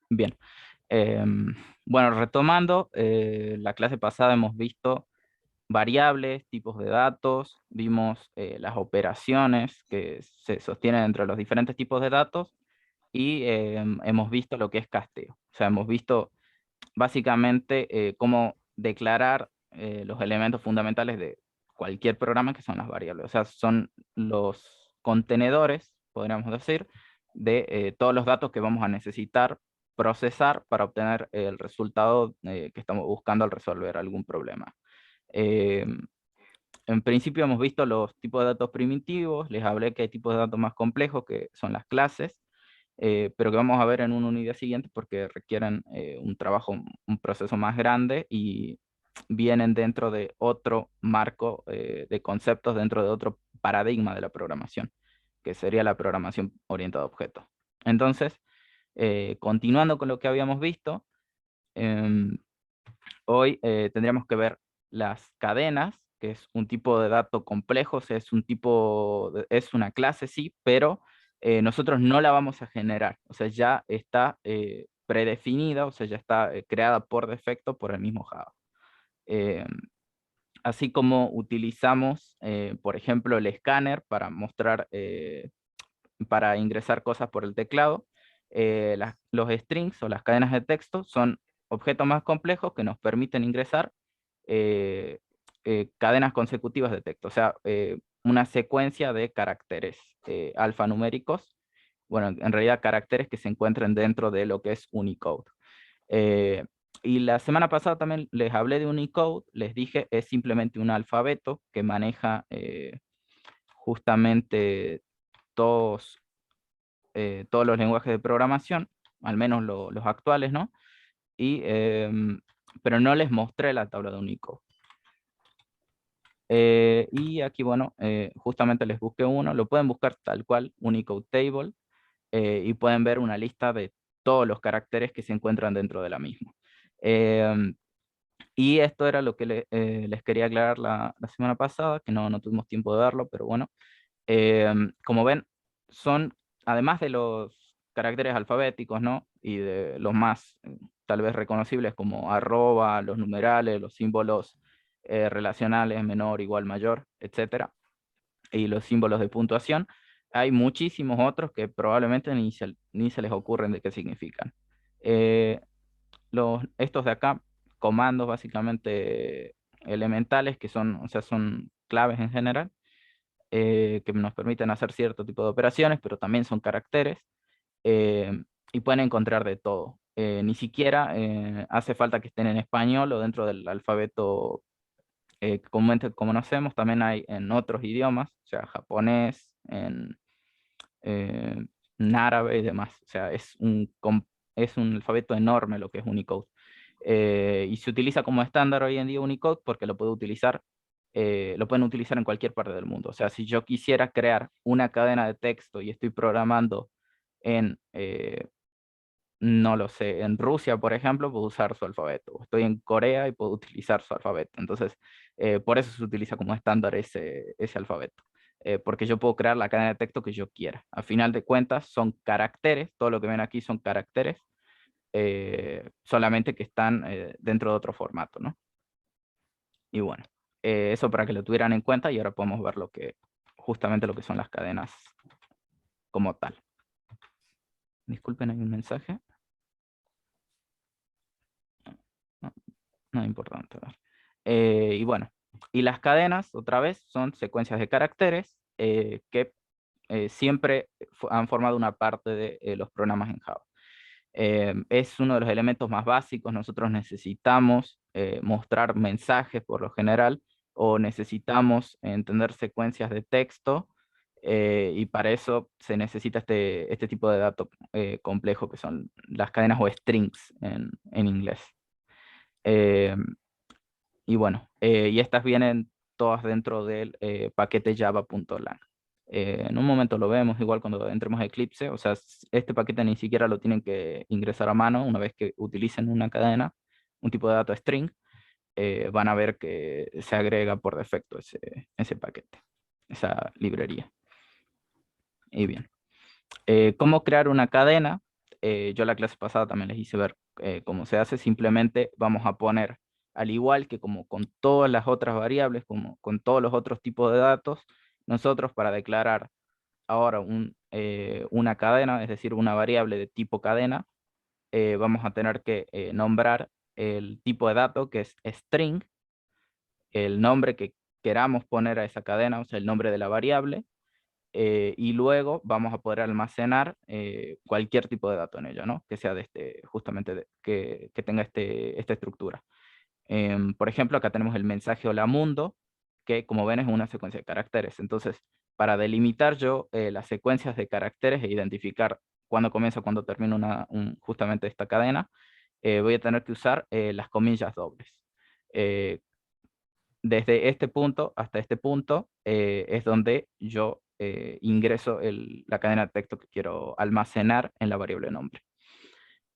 Bien. Bueno, retomando, la clase pasada hemos visto variables, tipos de datos, vimos las operaciones que se sostienen entre los diferentes tipos de datos y hemos visto lo que es casteo. O sea, hemos visto básicamente cómo declarar los elementos fundamentales de cualquier programa que son las variables. O sea, son los contenedores, podríamos decir, de todos los datos que vamos a necesitar procesar para obtener el resultado que estamos buscando al resolver algún problema. Eh, en principio hemos visto los tipos de datos primitivos, les hablé que hay tipos de datos más complejos, que son las clases, pero que vamos a ver en una unidad siguiente porque requieren un trabajo, un proceso más grande y vienen dentro de otro marco de conceptos, dentro de otro paradigma de la programación, que sería la programación orientada a objetos. Entonces, continuando con lo que habíamos visto, em, hoy tendríamos que ver las cadenas, que es un tipo de dato complejo, o sea, es un es una clase, sí, pero nosotros no la vamos a generar, o sea, ya está predefinida, o sea, ya está creada por defecto por el mismo Java. Eh, Así como utilizamos, por ejemplo, el escáner para mostrar, para ingresar cosas por el teclado, los strings o las cadenas de texto son objetos más complejos que nos permiten ingresar eh, cadenas consecutivas de texto, o sea, una secuencia de caracteres alfanuméricos, bueno, en realidad caracteres que se encuentran dentro de lo que es Unicode. Eh, y la semana pasada también les hablé de Unicode, les dije, es simplemente un alfabeto que maneja justamente todos, todos los lenguajes de programación, al menos los actuales, ¿no? Y, pero no les mostré la tabla de Unicode. Y aquí, bueno, justamente les busqué uno, lo pueden buscar tal cual, Unicode Table, y pueden ver una lista de todos los caracteres que se encuentran dentro de la misma. Em, y esto era lo que les quería aclarar la semana pasada, que no tuvimos tiempo de verlo, pero bueno, como ven, son, además de los caracteres alfabéticos, ¿no? Y de los más tal vez reconocibles como arroba, los numerales, los símbolos relacionales, menor, igual, mayor, etcétera, y los símbolos de puntuación, hay muchísimos otros que probablemente ni se les ocurren de qué significan. Eh, Estos de acá, comandos básicamente elementales, que son, o sea, son claves en general, que nos permiten hacer cierto tipo de operaciones, pero también son caracteres, y pueden encontrar de todo. Ni siquiera hace falta que estén en español o dentro del alfabeto que comúnmente conocemos, también hay en otros idiomas, o sea, japonés, eh, en árabe y demás. O sea, es un alfabeto enorme lo que es Unicode. Y se utiliza como estándar hoy en día Unicode porque lo pueden utilizar en cualquier parte del mundo. O sea, si yo quisiera crear una cadena de texto y estoy programando en, no lo sé, en Rusia, por ejemplo, puedo usar su alfabeto. O estoy en Corea y puedo utilizar su alfabeto. Entonces, por eso se utiliza como estándar ese alfabeto. Porque yo puedo crear la cadena de texto que yo quiera. A final de cuentas, son caracteres, todo lo que ven aquí son caracteres, solamente que están dentro de otro formato, ¿no? Y bueno, eso para que lo tuvieran en cuenta y ahora podemos ver justamente lo que son las cadenas como tal. Disculpen, hay un mensaje. No, no es importante. A ver. Y bueno, y las cadenas, otra vez, son secuencias de caracteres que siempre han formado una parte de los programas en Java. Es uno de los elementos más básicos. Nosotros necesitamos mostrar mensajes por lo general o necesitamos entender secuencias de texto y para eso se necesita este tipo de dato complejo que son las cadenas o strings en inglés. Eh, y bueno, y estas vienen todas dentro del paquete java.lang. En un momento lo vemos, igual cuando entremos a Eclipse, o sea, este paquete ni siquiera lo tienen que ingresar a mano una vez que utilicen una cadena, un tipo de dato string, van a ver que se agrega por defecto ese paquete, esa librería. Y bien, ¿cómo crear una cadena? yo la clase pasada también les hice ver cómo se hace. Simplemente vamos a poner, al igual que como con todas las otras variables, como con todos los otros tipos de datos, nosotros para declarar ahora una cadena, es decir, una variable de tipo cadena, vamos a tener que nombrar el tipo de dato, que es string, el nombre que queramos poner a esa cadena, o sea, el nombre de la variable, y luego vamos a poder almacenar cualquier tipo de dato en ella, ¿no? Que sea de justamente que tenga esta estructura. Por ejemplo, acá tenemos el mensaje hola mundo, que como ven es una secuencia de caracteres. Entonces, para delimitar yo las secuencias de caracteres e identificar cuándo comienza, cuándo termina justamente esta cadena, voy a tener que usar las comillas dobles. Eh, Desde este punto hasta este punto es donde yo ingreso la cadena de texto que quiero almacenar en la variable nombre.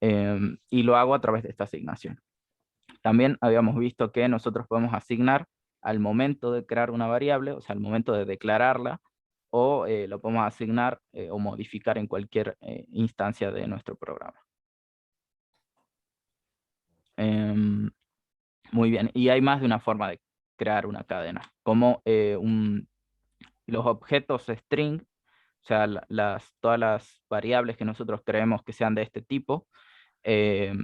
Y lo hago a través de esta asignación. También habíamos visto que nosotros podemos asignar al momento de crear una variable, o sea, al momento de declararla, o lo podemos asignar o modificar en cualquier instancia de nuestro programa. Muy bien, y hay más de una forma de crear una cadena, como los objetos string, o sea, todas las variables que nosotros creemos que sean de este tipo. eh,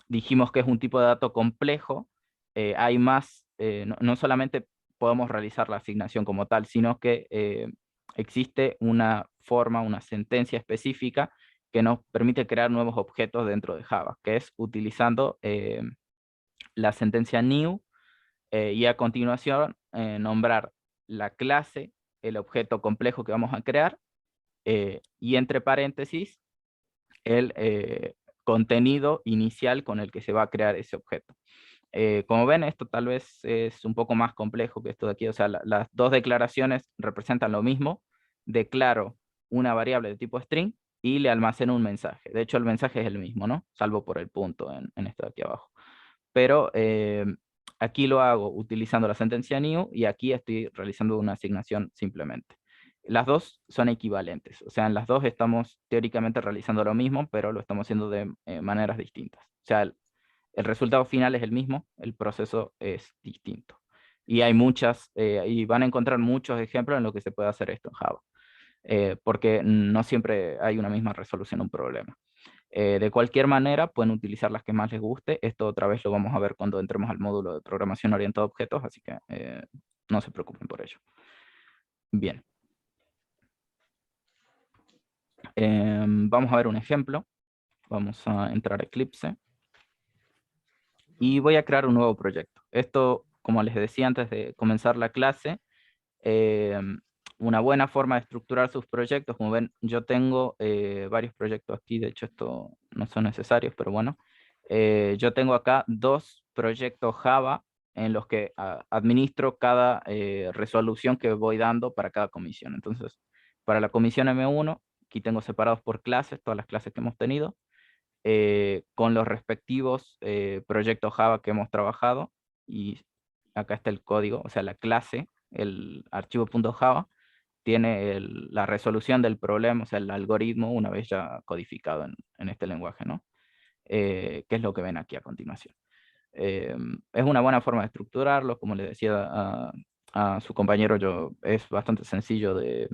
Dijimos que es un tipo de dato complejo. Hay más, no solamente podemos realizar la asignación como tal, sino que existe una forma, una sentencia específica que nos permite crear nuevos objetos dentro de Java, que es utilizando la sentencia new, y a continuación nombrar la clase, el objeto complejo que vamos a crear, y entre paréntesis el contenido inicial con el que se va a crear ese objeto. Como ven, esto tal vez es un poco más complejo que esto de aquí. O sea, las dos declaraciones representan lo mismo. Declaro una variable de tipo string y le almaceno un mensaje. De hecho, el mensaje es el mismo, ¿no? Salvo por el punto en esto de aquí abajo. Pero aquí lo hago utilizando la sentencia new y aquí estoy realizando una asignación simplemente. Las dos son equivalentes, o sea, en las dos estamos teóricamente realizando lo mismo, pero lo estamos haciendo de maneras distintas. O sea, el resultado final es el mismo, el proceso es distinto. Y hay y van a encontrar muchos ejemplos en lo que se puede hacer esto en Java, porque no siempre hay una misma resolución a un problema. De cualquier manera, pueden utilizar las que más les guste. Esto otra vez lo vamos a ver cuando entremos al módulo de programación orientada a objetos, así que no se preocupen por ello. Bien. Vamos a ver un ejemplo. Vamos a entrar a Eclipse. Y voy a crear un nuevo proyecto. Esto, como les decía antes de comenzar la clase, una buena forma de estructurar sus proyectos. Como ven, yo tengo varios proyectos aquí. De hecho, esto no son necesarios, pero bueno. Yo tengo acá dos proyectos Java en los que administro cada resolución que voy dando para cada comisión. Entonces, para la comisión M1, aquí tengo separados por clases, todas las clases que hemos tenido, con los respectivos proyectos Java que hemos trabajado. Y acá está el código, o sea, la clase, el archivo .java, tiene la resolución del problema, o sea, el algoritmo, una vez ya codificado en este lenguaje, ¿no? Que es lo que ven aquí a continuación. Es una buena forma de estructurarlo, como le decía a su compañero, es bastante sencillo de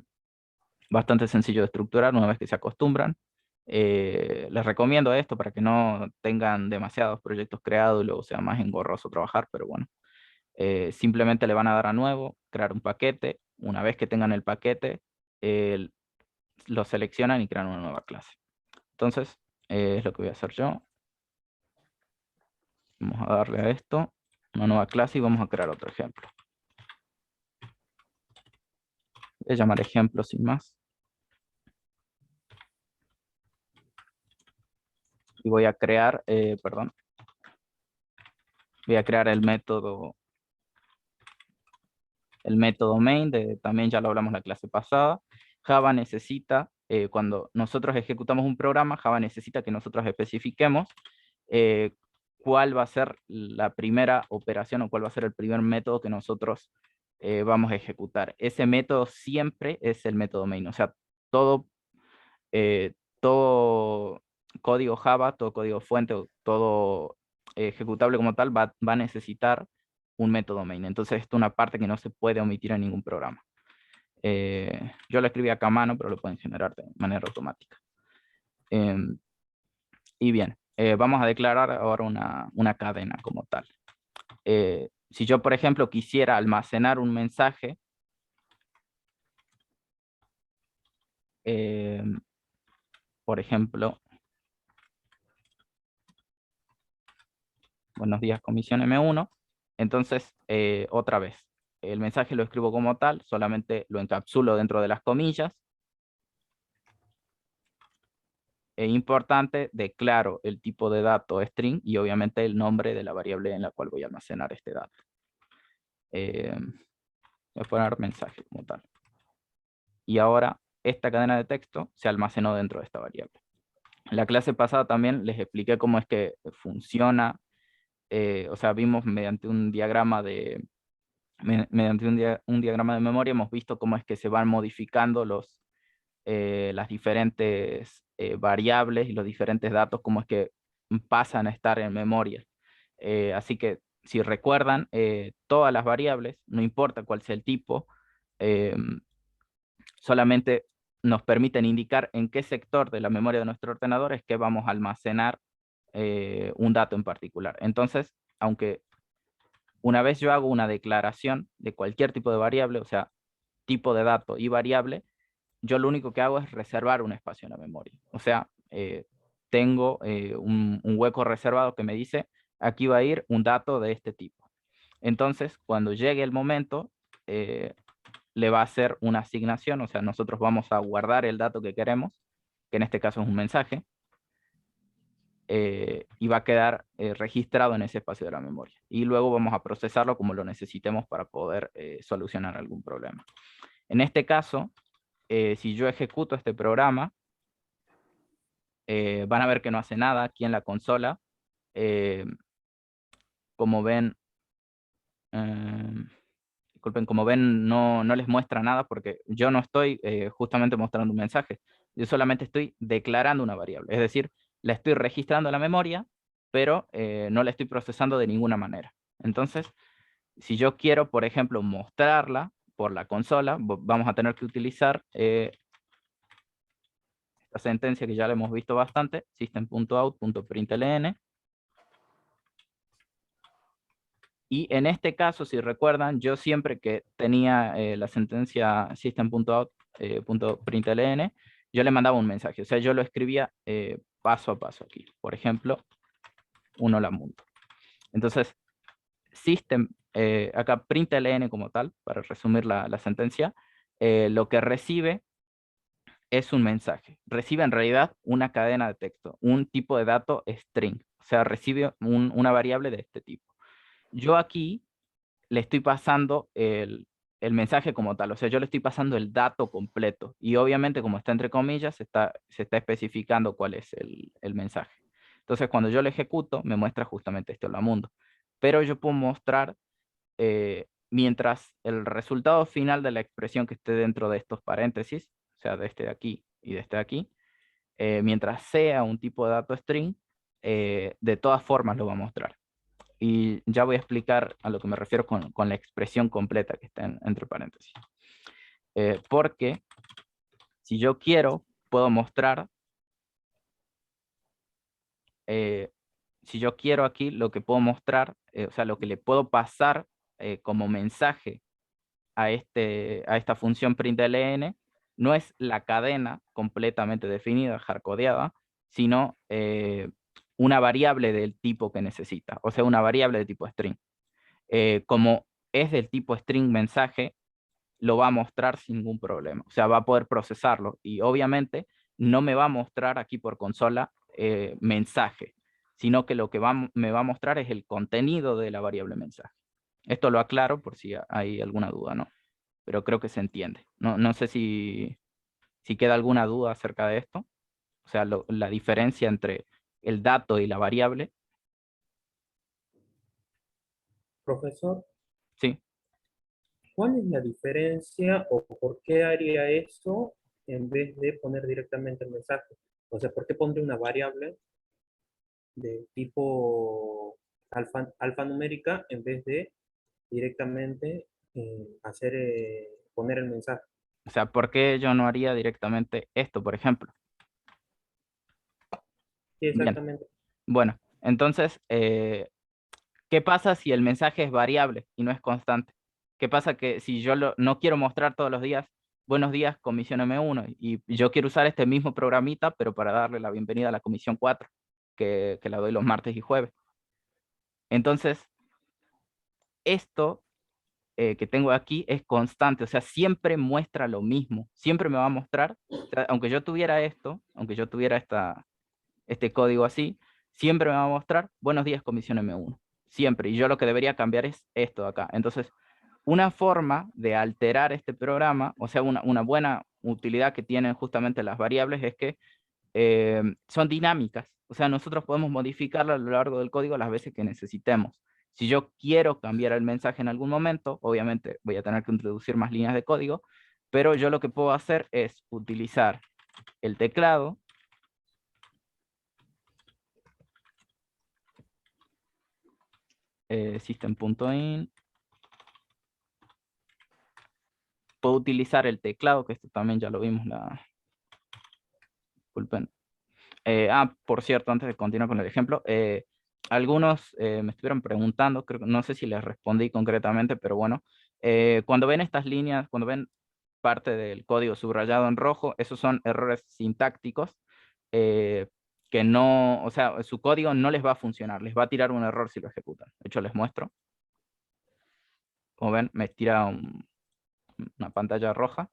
estructurar una vez que se acostumbran. Les recomiendo esto para que no tengan demasiados proyectos creados y luego sea más engorroso trabajar, pero bueno. Simplemente le van a dar a nuevo, crear un paquete. Una vez que tengan el paquete, eh, lo seleccionan y crean una nueva clase. Entonces, es lo que voy a hacer yo. Vamos a darle a esto, una nueva clase, y vamos a crear otro ejemplo. Voy a llamar ejemplo sin más. Y voy a crear, perdón, voy a crear el método main, también ya lo hablamos la clase pasada. Java necesita, cuando nosotros ejecutamos un programa, Java necesita que nosotros especifiquemos eh, cuál va a ser la primera operación o cuál va a ser el primer método que nosotros vamos a ejecutar. Ese método siempre es el método main, o sea, todo, todo código Java, todo código fuente, o todo ejecutable como tal, va a necesitar un método main. Entonces, esto es una parte que no se puede omitir en ningún programa. Yo lo escribí acá a mano, pero lo pueden generar de manera automática. Y bien, vamos a declarar ahora una cadena como tal. Si yo, por ejemplo, quisiera almacenar un mensaje, por ejemplo, buenos días, comisión M1, entonces, otra vez, el mensaje lo escribo como tal, solamente lo encapsulo dentro de las comillas. Es importante, declaro el tipo de dato string y obviamente el nombre de la variable en la cual voy a almacenar este dato. Voy a poner mensaje como tal. Y ahora esta cadena de texto se almacenó dentro de esta variable. En la clase pasada también les expliqué cómo es que funciona, o sea, vimos mediante un diagrama de, un diagrama de memoria, hemos visto cómo es que se van modificando las diferentes variables y los diferentes datos, cómo es que pasan a estar en memoria. Así que si recuerdan, todas las variables, no importa cuál sea el tipo, solamente nos permiten indicar en qué sector de la memoria de nuestro ordenador es que vamos a almacenar un dato en particular. Entonces, aunque una vez yo hago una declaración de cualquier tipo de variable, o sea, tipo de dato y variable, yo lo único que hago es reservar un espacio en la memoria. O sea, tengo un hueco reservado que me dice, aquí va a ir un dato de este tipo. Entonces, cuando llegue el momento, le va a hacer una asignación, o sea, nosotros vamos a guardar el dato que queremos, que en este caso es un mensaje, y va a quedar registrado en ese espacio de la memoria. Y luego vamos a procesarlo como lo necesitemos para poder solucionar algún problema. En este caso, si yo ejecuto este programa, van a ver que no hace nada aquí en la consola. Como ven, disculpen, como ven, no les muestra nada porque yo no estoy justamente mostrando un mensaje. Yo solamente estoy declarando una variable. Es decir, la estoy registrando en la memoria, pero no la estoy procesando de ninguna manera. Entonces, si yo quiero, por ejemplo, mostrarla por la consola, vamos a tener que utilizar esta sentencia que ya la hemos visto bastante, system.out.println. Y en este caso, si recuerdan, yo siempre que tenía la sentencia system.out.println, yo le mandaba un mensaje. O sea, yo lo escribía paso a paso aquí. Por ejemplo, uno la mundo. Entonces, system, acá println como tal, para resumir la sentencia, lo que recibe es un mensaje. Recibe en realidad una cadena de texto, un tipo de dato string. O sea, recibe una variable de este tipo. Yo aquí le estoy pasando el mensaje como tal, o sea, yo le estoy pasando el dato completo y obviamente como está entre comillas, se está especificando cuál es el mensaje. Entonces, cuando yo lo ejecuto, me muestra justamente este hola mundo. Pero yo puedo mostrar, mientras el resultado final de la expresión que esté dentro de estos paréntesis, o sea, de este de aquí y de este de aquí, mientras sea un tipo de dato string, de todas formas lo va a mostrar. Y ya voy a explicar a lo que me refiero con la expresión completa que está entre paréntesis. Porque si yo quiero, puedo mostrar, si yo quiero aquí, lo que puedo mostrar, o sea, lo que le puedo pasar como mensaje a esta función println, no es la cadena completamente definida, hardcodeada, sino una variable del tipo que necesita, o sea, una variable de tipo string. Como es del tipo string mensaje, lo va a mostrar sin ningún problema. O sea, va a poder procesarlo. Y obviamente no me va a mostrar aquí por consola mensaje, sino que lo que me va a mostrar es el contenido de la variable mensaje. Esto lo aclaro por si hay alguna duda, ¿no? Pero creo que se entiende. No sé si queda alguna duda acerca de esto. O sea, la diferencia entre el dato y la variable. Profesor, Sí. ¿cuál es la diferencia o por qué haría eso en vez de poner directamente el mensaje? O sea, ¿por qué pondré una variable de tipo alfanumérica en vez de directamente poner el mensaje? O sea, ¿por qué yo no haría directamente esto, por ejemplo? Sí, Bien, exactamente. bueno, entonces, ¿qué pasa si el mensaje es variable y no es constante? ¿Qué pasa que si yo no quiero mostrar todos los días, buenos días, comisión M1, y yo quiero usar este mismo programita, pero para darle la bienvenida a la comisión 4, que la doy los martes y jueves? Entonces, esto que tengo aquí es constante, o sea, siempre muestra lo mismo, siempre me va a mostrar, o sea, aunque yo tuviera esto, aunque yo tuviera este código así, siempre me va a mostrar buenos días, comisión M1, siempre, y yo lo que debería cambiar es esto de acá. Entonces, una forma de alterar este programa, o sea, una buena utilidad que tienen justamente las variables es que son dinámicas. O sea, nosotros podemos modificarla a lo largo del código las veces que necesitemos. Si yo quiero cambiar el mensaje en algún momento, obviamente voy a tener que introducir más líneas de código, pero yo lo que puedo hacer es utilizar el teclado, system.in, puedo utilizar el teclado, que esto también ya lo vimos, disculpen. Por cierto, antes de continuar con el ejemplo, algunos me estuvieron preguntando, creo, no sé si les respondí concretamente, pero bueno, cuando ven estas líneas, cuando ven parte del código subrayado en rojo, esos son errores sintácticos eh, que no, o sea, su código no les va a funcionar, les va a tirar un error si lo ejecutan. De hecho, les muestro. Como ven, me tira una pantalla roja.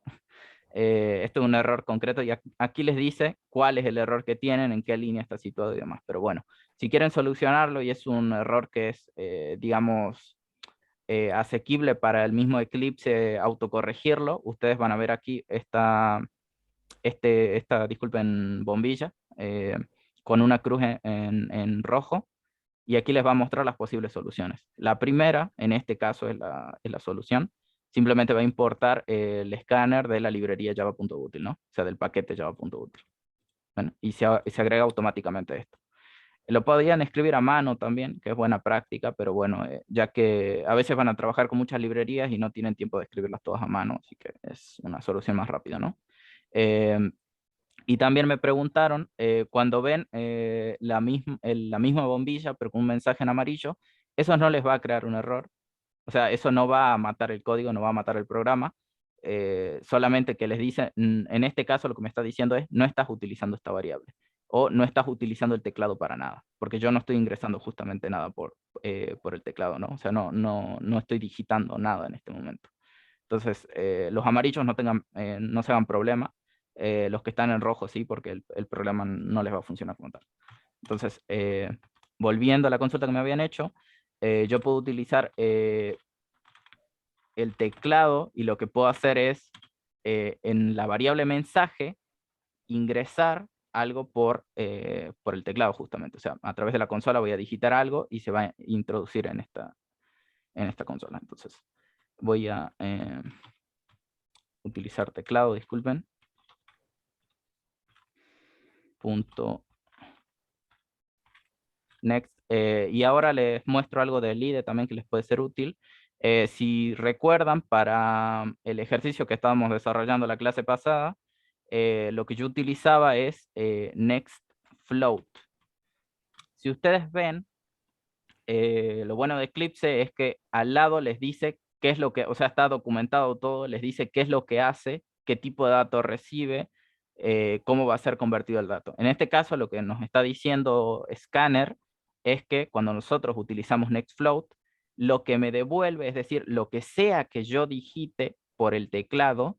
Esto es un error concreto y aquí les dice cuál es el error que tienen, en qué línea está situado y demás. Pero bueno, si quieren solucionarlo y es un error que es, digamos, asequible para el mismo Eclipse autocorregirlo, ustedes van a ver aquí disculpen, bombilla con una cruz en rojo, y aquí les va a mostrar las posibles soluciones. La primera, en este caso, es la solución. Simplemente va a importar el escáner de la librería java.util, ¿no? O sea, del paquete java.util. Bueno, y se agrega automáticamente esto. Lo podrían escribir a mano también, que es buena práctica, pero bueno, ya que a veces van a trabajar con muchas librerías y no tienen tiempo de escribirlas todas a mano, así que es una solución más rápida, ¿no? Eh, y también me preguntaron, cuando ven la misma bombilla, pero con un mensaje en amarillo, eso no les va a crear un error. O sea, eso no va a matar el código, no va a matar el programa. Solamente que les dice, en este caso lo que me está diciendo es, no estás utilizando esta variable. O no estás utilizando el teclado para nada. Porque yo no estoy ingresando justamente nada por el teclado, ¿no? O sea, no estoy digitando nada en este momento. Entonces, los amarillos no se hagan problema. Los que están en rojo sí, porque el programa no les va a funcionar como tal. Entonces, volviendo a la consulta que me habían hecho, yo puedo utilizar el teclado y lo que puedo hacer es, en la variable mensaje, ingresar algo por el teclado justamente. O sea, a través de la consola voy a digitar algo y se va a introducir en esta consola. Entonces, voy a utilizar teclado, disculpen. Punto next. Y ahora les muestro algo del IDE también que les puede ser útil. Si recuerdan, para el ejercicio que estábamos desarrollando la clase pasada, lo que yo utilizaba es next float. Si ustedes ven, lo bueno de Eclipse es que al lado les dice qué es lo que, o sea, está documentado todo, les dice qué es lo que hace, qué tipo de dato recibe, cómo va a ser convertido el dato. En este caso, lo que nos está diciendo Scanner es que cuando nosotros utilizamos nextFloat, lo que me devuelve, es decir, lo que sea que yo digite por el teclado,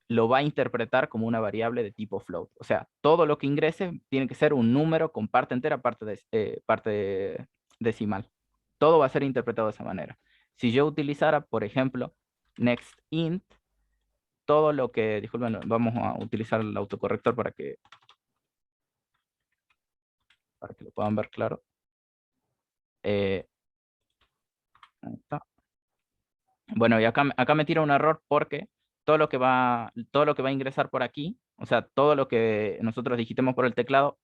lo va a interpretar como una variable de tipo float. O sea, todo lo que ingrese tiene que ser un número con parte entera, parte decimal. Todo va a ser interpretado de esa manera. Si yo utilizara, por ejemplo, nextInt, todo lo que, disculpen, vamos a utilizar el autocorrector para que lo puedan ver claro. Eh, Ahí está. Bueno, y acá me tira un error porque todo lo que va a ingresar por aquí O sea, todo lo que nosotros digitemos por el teclado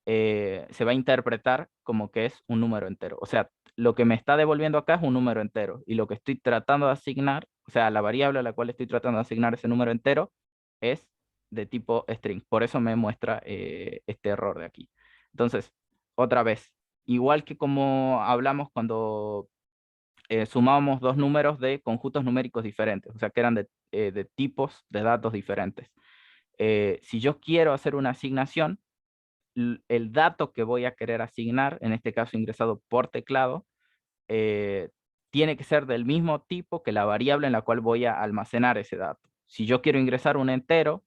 se va a interpretar como que es un número entero. O sea, lo que me está devolviendo acá es un número entero y lo que estoy tratando de asignar, o sea, la variable a la cual estoy tratando de asignar ese número entero es de tipo string. Por eso me muestra este error de aquí. Entonces, otra vez, igual que como hablamos cuando sumábamos dos números de conjuntos numéricos diferentes, o sea, que eran de tipos de datos diferentes. Si yo quiero hacer una asignación, el dato que voy a querer asignar, en este caso ingresado por teclado, tiene que ser del mismo tipo que la variable en la cual voy a almacenar ese dato. Si yo quiero ingresar un entero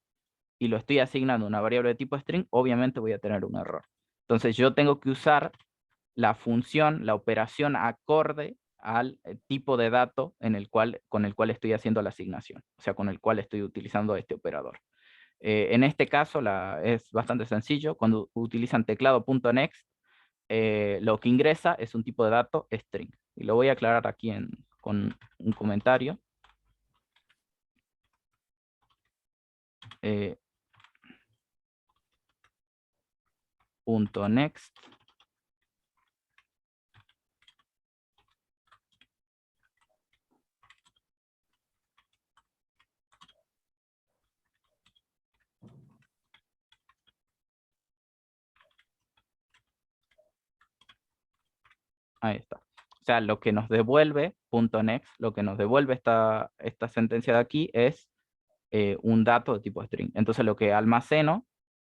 y lo estoy asignando a una variable de tipo string, obviamente voy a tener un error. Entonces yo tengo que usar la función, la operación acorde al tipo de dato con el cual estoy haciendo la asignación, o sea, con el cual estoy utilizando este operador. En este caso es bastante sencillo. Cuando utilizan teclado.next, lo que ingresa es un tipo de dato string. Y lo voy a aclarar aquí con un comentario. Eh, .next. Ahí está. O sea, lo que nos devuelve .next, lo que nos devuelve esta sentencia de aquí es un dato de tipo string. Entonces lo que almaceno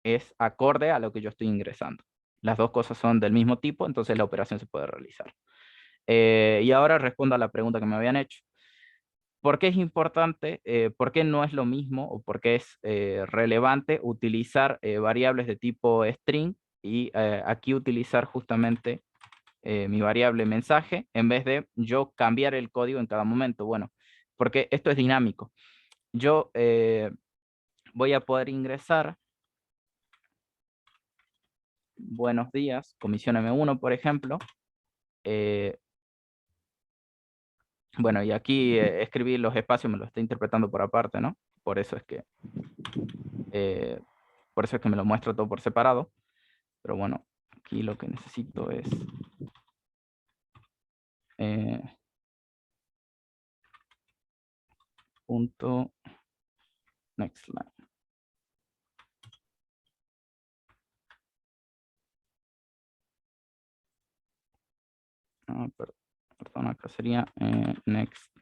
es acorde a lo que yo estoy ingresando. Las dos cosas son del mismo tipo, entonces la operación se puede realizar. Y ahora respondo a la pregunta que me habían hecho. ¿Por qué es importante? ¿Por qué no es lo mismo o por qué es relevante utilizar variables de tipo string y aquí utilizar justamente mi variable mensaje en vez de yo cambiar el código en cada momento? Bueno, porque esto es dinámico. Yo voy a poder ingresar buenos días, comisión M1, por ejemplo. Eh, bueno, y aquí escribir los espacios me lo está interpretando por aparte, ¿no? Por eso es que, eh, por eso es que me lo muestra todo por separado. Pero bueno, aquí lo que necesito es eh, punto next line. Ah, perdón, acá sería next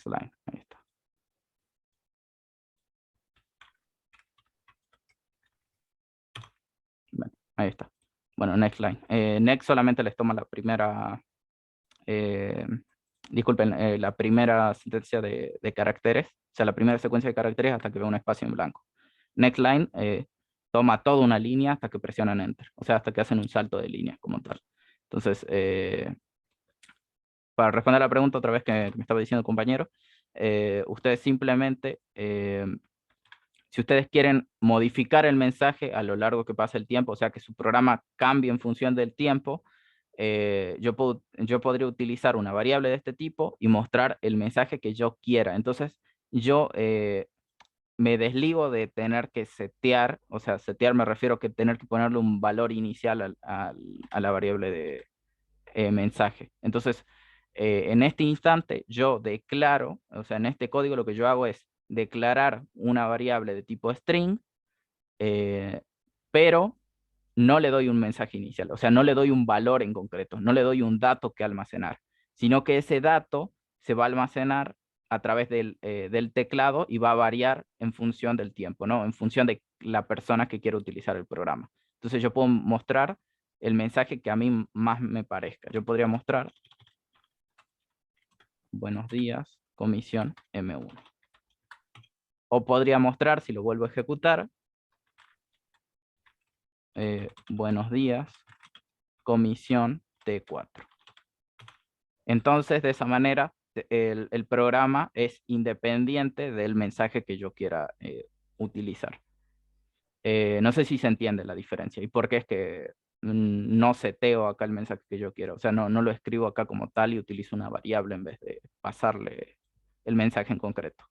line. Ahí está. Bueno, ahí está. Bueno, next line. Next solamente les toma la primera, disculpen, la primera sentencia de caracteres, o sea, la primera secuencia de caracteres hasta que vea un espacio en blanco. Next line toma toda una línea hasta que presionan enter, o sea, hasta que hacen un salto de líneas como tal. Entonces, para responder a la pregunta otra vez que me estaba diciendo el compañero, ustedes simplemente, si ustedes quieren modificar el mensaje a lo largo que pasa el tiempo, o sea, que su programa cambie en función del tiempo, yo podría utilizar una variable de este tipo y mostrar el mensaje que yo quiera. Entonces, yo me desligo de tener que setear, o sea, setear me refiero a que tener que ponerle un valor inicial a la variable de mensaje. Entonces, en este instante yo declaro, o sea, en este código lo que yo hago es declarar una variable de tipo string, eh, pero no le doy un mensaje inicial, o sea, no le doy un valor en concreto, no le doy un dato que almacenar, sino que ese dato se va a almacenar a través del teclado y va a variar en función del tiempo, ¿no? En función de la persona que quiera utilizar el programa. Entonces yo puedo mostrar el mensaje que a mí más me parezca. Yo podría mostrar buenos días, comisión M1. O podría mostrar, si lo vuelvo a ejecutar, buenos días, comisión T4. Entonces, de esa manera, el programa es independiente del mensaje que yo quiera utilizar. No sé si se entiende la diferencia y por qué es que no seteo acá el mensaje que yo quiero. O sea, no lo escribo acá como tal y utilizo una variable en vez de pasarle el mensaje en concreto.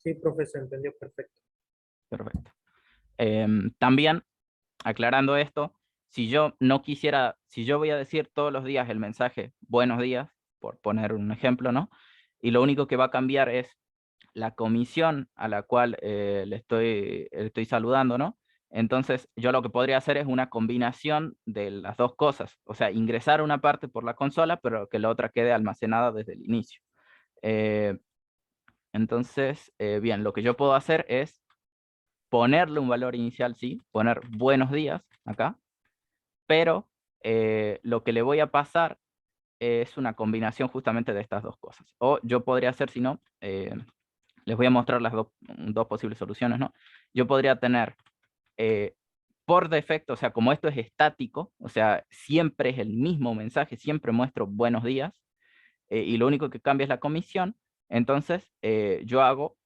Sí, profe, se entendió perfecto. Perfecto. También, aclarando esto, si yo no quisiera, si yo voy a decir todos los días el mensaje buenos días, por poner un ejemplo, ¿no? Y lo único que va a cambiar es la comisión a la cual estoy saludando, ¿no? Entonces, yo lo que podría hacer es una combinación de las dos cosas, o sea, ingresar una parte por la consola, pero que la otra quede almacenada desde el inicio. Eh, entonces, bien, lo que yo puedo hacer es ponerle un valor inicial, sí, poner buenos días acá, pero lo que le voy a pasar es una combinación justamente de estas dos cosas. O yo podría hacer, si no, les voy a mostrar las dos posibles soluciones, ¿no? Yo podría tener eh, por defecto, o sea, como esto es estático, o sea, siempre es el mismo mensaje, siempre muestro buenos días, y lo único que cambia es la comisión, entonces yo hago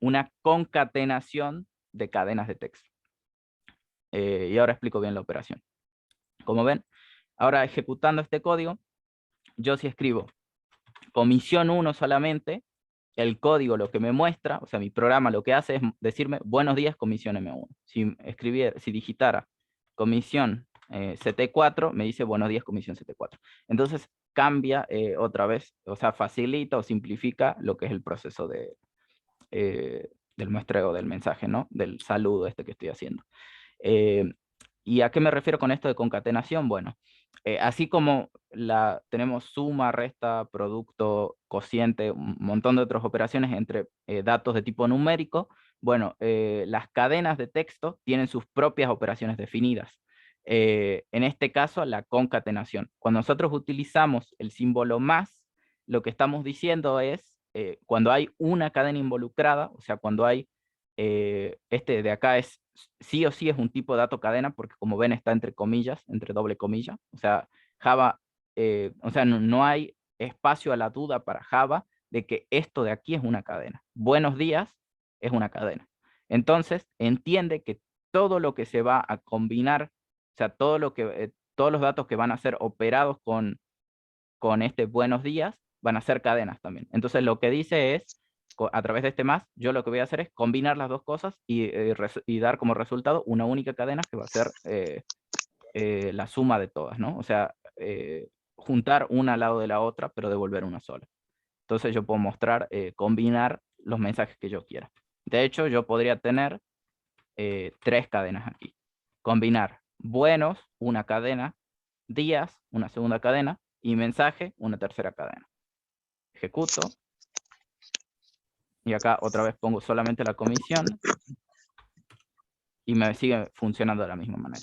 una concatenación de cadenas de texto. Y ahora explico bien la operación. Como ven, ahora ejecutando este código, yo si escribo comisión 1 solamente, el código lo que me muestra, o sea, mi programa lo que hace es decirme buenos días, comisión M1. Si digitara comisión CT4, me dice buenos días, comisión CT4. Entonces cambia otra vez, o sea, facilita o simplifica lo que es el proceso del muestreo del mensaje, ¿no? Del saludo este que estoy haciendo. Eh, ¿Y a qué me refiero con esto de concatenación? Bueno, así como tenemos suma, resta, producto, cociente, un montón de otras operaciones entre datos de tipo numérico, bueno, las cadenas de texto tienen sus propias operaciones definidas. En este caso, la concatenación. Cuando nosotros utilizamos el símbolo más, lo que estamos diciendo es, cuando hay una cadena involucrada, o sea, cuando hay, este de acá es sí o sí es un tipo de dato cadena, porque como ven está entre comillas, entre doble comilla. O sea, Java, o sea, no hay espacio a la duda para Java de que esto de aquí es una cadena. Buenos días es una cadena. Entonces, entiende que todo lo que se va a combinar, o sea, todos los datos que van a ser operados con este buenos días van a ser cadenas también. Entonces, lo que dice es a través de este más, yo lo que voy a hacer es combinar las dos cosas y dar como resultado una única cadena que va a ser la suma de todas, ¿no? O sea, juntar una al lado de la otra, pero devolver una sola. Entonces yo puedo mostrar, combinar los mensajes que yo quiera. De hecho, yo podría tener tres cadenas aquí. Combinar buenos, una cadena, días, una segunda cadena, y mensaje, una tercera cadena. Ejecuto. Y acá otra vez pongo solamente la comisión y me sigue funcionando de la misma manera.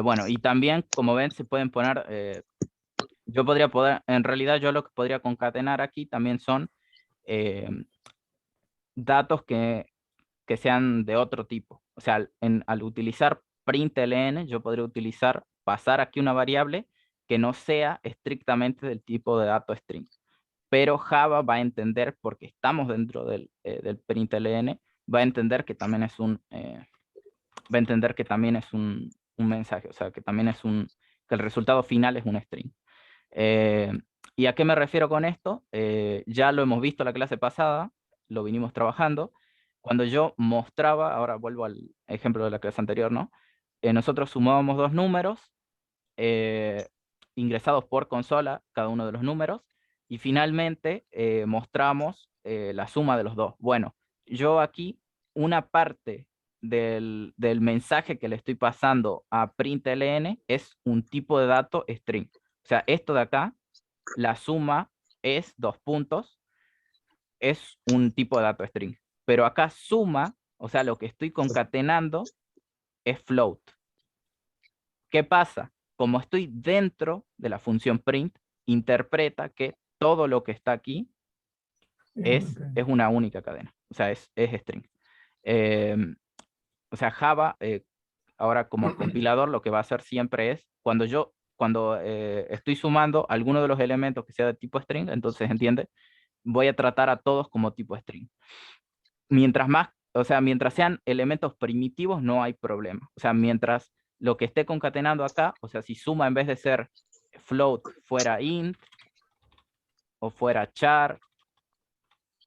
Bueno, y también, como ven, se pueden poner, en realidad yo lo que podría concatenar aquí también son eh, datos que sean de otro tipo. O sea, al utilizar println, yo podría pasar aquí una variable que no sea estrictamente del tipo de dato string. Pero Java va a entender, porque estamos dentro del println, va a entender que también es un mensaje, o sea, que también que el resultado final es un string. ¿Y a qué me refiero con esto? Ya lo hemos visto la clase pasada, lo vinimos trabajando. Cuando yo mostraba, ahora vuelvo al ejemplo de la clase anterior, ¿no? Nosotros sumábamos dos números, eh, ingresados por consola, cada uno de los números, y finalmente mostramos la suma de los dos. Bueno, yo aquí, una parte del mensaje que le estoy pasando a println es un tipo de dato string. O sea, esto de acá, la suma es dos puntos, es un tipo de dato string. Pero acá suma, o sea, lo que estoy concatenando es float. ¿Qué pasa? Como estoy dentro de la función print, interpreta que todo lo que está aquí es una única cadena, o sea, es string. O sea, Java, ahora como compilador, lo que va a hacer siempre es, cuando estoy sumando alguno de los elementos que sea de tipo string, entonces entiende, voy a tratar a todos como tipo string. Mientras más, o sea, mientras sean elementos primitivos, no hay problema. O sea, mientras lo que esté concatenando acá, o sea, si suma en vez de ser float fuera int o fuera char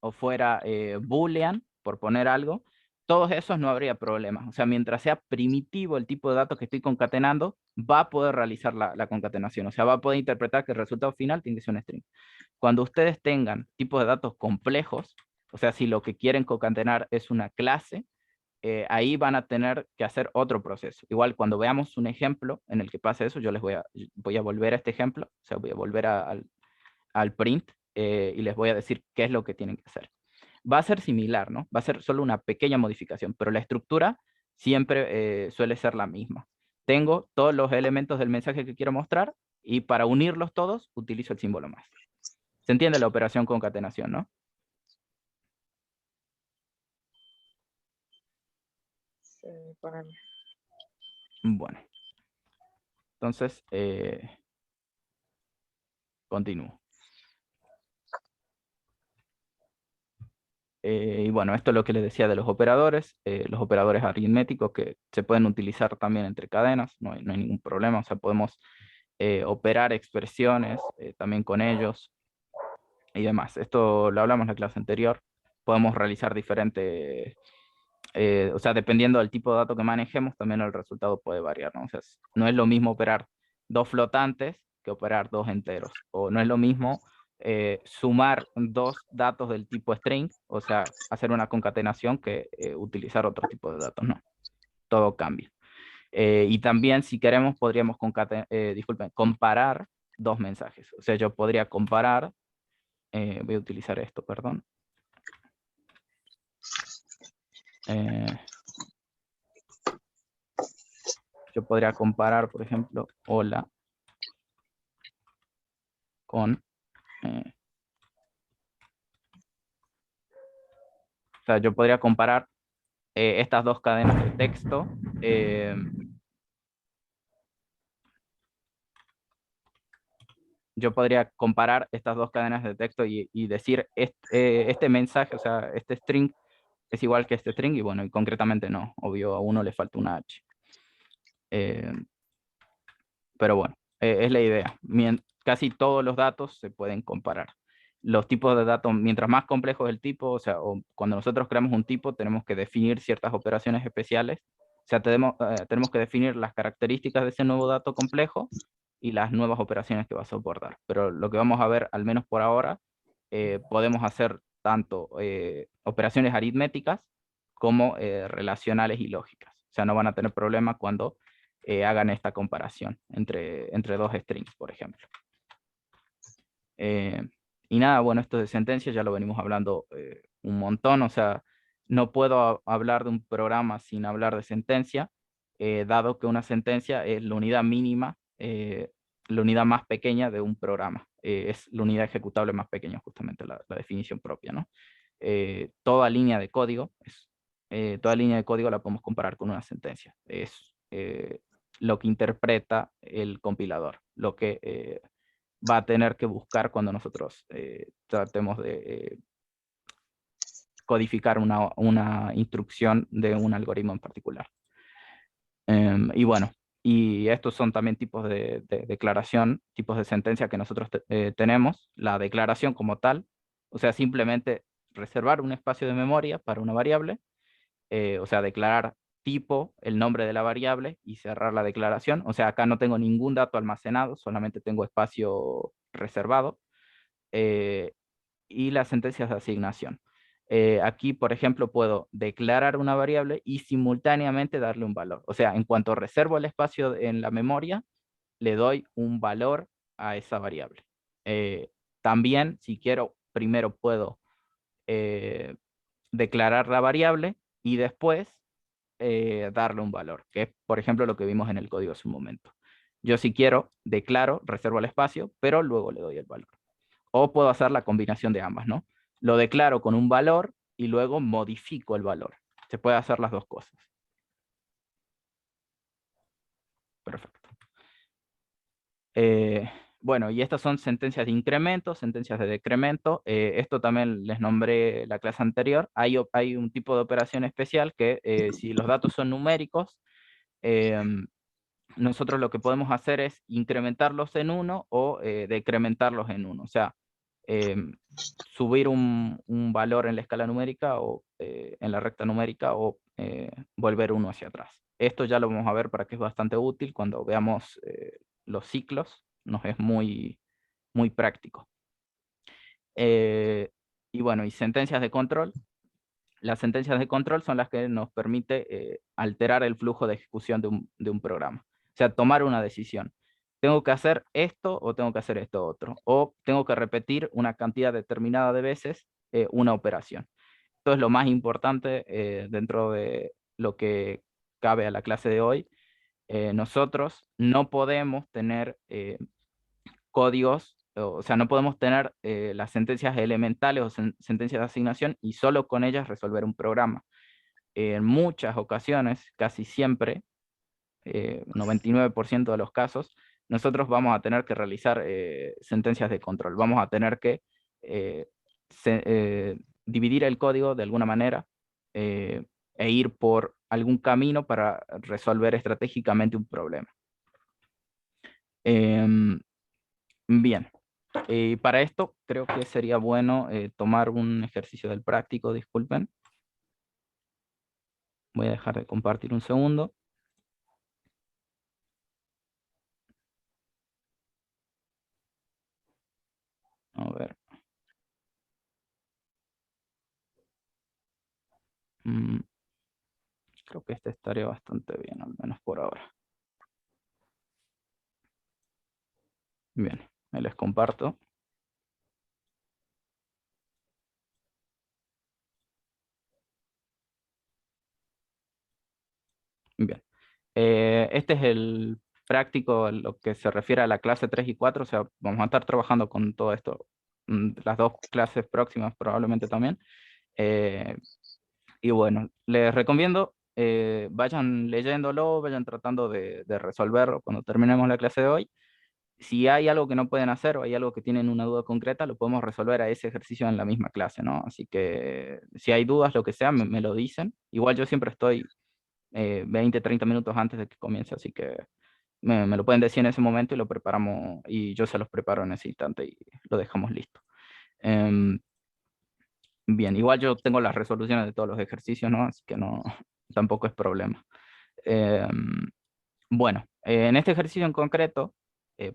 o fuera boolean, por poner algo, todos esos no habría problema. O sea, mientras sea primitivo el tipo de datos que estoy concatenando, va a poder realizar la concatenación. O sea, va a poder interpretar que el resultado final tiene que ser un string. Cuando ustedes tengan tipos de datos complejos, o sea, si lo que quieren concatenar es una clase, ahí van a tener que hacer otro proceso. Igual cuando veamos un ejemplo en el que pase eso, yo les voy a volver a este ejemplo, o sea, voy a volver al print y les voy a decir qué es lo que tienen que hacer. Va a ser similar, ¿no? Va a ser solo una pequeña modificación, pero la estructura siempre suele ser la misma. Tengo todos los elementos del mensaje que quiero mostrar y para unirlos todos utilizo el símbolo más. ¿Se entiende la operación concatenación, no? Sí, ponele. Bueno, entonces continúo. Y bueno, esto es lo que les decía de los operadores aritméticos que se pueden utilizar también entre cadenas, no hay ningún problema, o sea, podemos operar expresiones también con ellos y demás. Esto lo hablamos en la clase anterior, podemos realizar diferentes, o sea, dependiendo del tipo de dato que manejemos, también el resultado puede variar, ¿no? O sea, no es lo mismo operar dos flotantes que operar dos enteros, o no es lo mismo sumar dos datos del tipo string, o sea, hacer una concatenación que utilizar otro tipo de datos, no, todo cambia. Y también si queremos podríamos disculpen, comparar dos mensajes, o sea, yo podría comparar, voy a utilizar esto, perdón. Yo podría comparar, por ejemplo, hola con... o sea, yo podría comparar estas dos cadenas de texto. Yo podría comparar estas dos cadenas de texto y decir este mensaje, o sea, este string es igual que este string, y bueno, y concretamente no, obvio, a uno le falta una H. Pero bueno, es la idea. Casi todos los datos se pueden comparar. Los tipos de datos, mientras más complejo es el tipo, o sea, cuando nosotros creamos un tipo, tenemos que definir ciertas operaciones especiales. O sea, tenemos que definir las características de ese nuevo dato complejo y las nuevas operaciones que va a soportar. Pero lo que vamos a ver, al menos por ahora, podemos hacer tanto operaciones aritméticas como relacionales y lógicas. O sea, no van a tener problema cuando hagan esta comparación entre dos strings, por ejemplo. Y nada, bueno, esto de sentencia ya lo venimos hablando un montón, o sea, no puedo hablar de un programa sin hablar de sentencia, dado que una sentencia es la unidad mínima, la unidad más pequeña de un programa. Es la unidad ejecutable más pequeña, justamente la definición propia, ¿no? Toda línea de código, toda línea de código la podemos comparar con una sentencia. Es lo que interpreta el compilador, lo que va a tener que buscar cuando nosotros tratemos de codificar una instrucción de un algoritmo en particular. Y bueno, y estos son también tipos de declaración, tipos de sentencia que nosotros tenemos. La declaración como tal, o sea, simplemente reservar un espacio de memoria para una variable, o sea, declarar tipo, el nombre de la variable y cerrar la declaración. O sea, acá no tengo ningún dato almacenado, solamente tengo espacio reservado. Y las sentencias de asignación. Aquí, por ejemplo, puedo declarar una variable y simultáneamente darle un valor. O sea, en cuanto reservo el espacio en la memoria, le doy un valor a esa variable. También, si quiero, primero puedo declarar la variable y después darle un valor, que es, por ejemplo, lo que vimos en el código hace un momento. Yo si quiero, declaro, reservo el espacio, pero luego le doy el valor. O puedo hacer la combinación de ambas, ¿no? Lo declaro con un valor y luego modifico el valor. Se puede hacer las dos cosas. Perfecto. Bueno, y estas son sentencias de incremento, sentencias de decremento. Esto también les nombré la clase anterior. Hay un tipo de operación especial que si los datos son numéricos, nosotros lo que podemos hacer es incrementarlos en 1 o decrementarlos en 1. O sea, subir un valor en la escala numérica o en la recta numérica o volver uno hacia atrás. Esto ya lo vamos a ver para que es bastante útil cuando veamos los ciclos, nos es muy práctico. Y bueno, y sentencias de control. Las sentencias de control son las que nos permite alterar el flujo de ejecución de un programa. O sea, tomar una decisión. ¿Tengo que hacer esto o tengo que hacer esto otro? O tengo que repetir una cantidad determinada de veces una operación. Esto es lo más importante dentro de lo que cabe a la clase de hoy. Nosotros no podemos tener códigos, o sea, no podemos tener las sentencias elementales o sentencias de asignación y solo con ellas resolver un programa. En muchas ocasiones, casi siempre, 99% de los casos, nosotros vamos a tener que realizar sentencias de control. Vamos a tener que dividir el código de alguna manera e ir por algún camino para resolver estratégicamente un problema. Bien, para esto creo que sería bueno tomar un ejercicio del práctico, disculpen. Voy a dejar de compartir un segundo. A ver. Creo que este estaría bastante bien, al menos por ahora. Bien, me les comparto. Bien. Este es el práctico en lo que se refiere a la clase 3 y 4, o sea, vamos a estar trabajando con todo esto, las dos clases próximas probablemente también. Y bueno, les recomiendo, vayan leyéndolo, vayan tratando de resolverlo cuando terminemos la clase de hoy. Si hay algo que no pueden hacer o hay algo que tienen una duda concreta, lo podemos resolver a ese ejercicio en la misma clase, ¿no? Así que si hay dudas, lo que sea, me lo dicen. Igual yo siempre estoy 20, 30 minutos antes de que comience, así que me lo pueden decir en ese momento y lo preparamos, y yo se los preparo en ese instante y lo dejamos listo. Bien, igual yo tengo las resoluciones de todos los ejercicios, ¿no? Así que no, tampoco es problema. Bueno, en este ejercicio en concreto,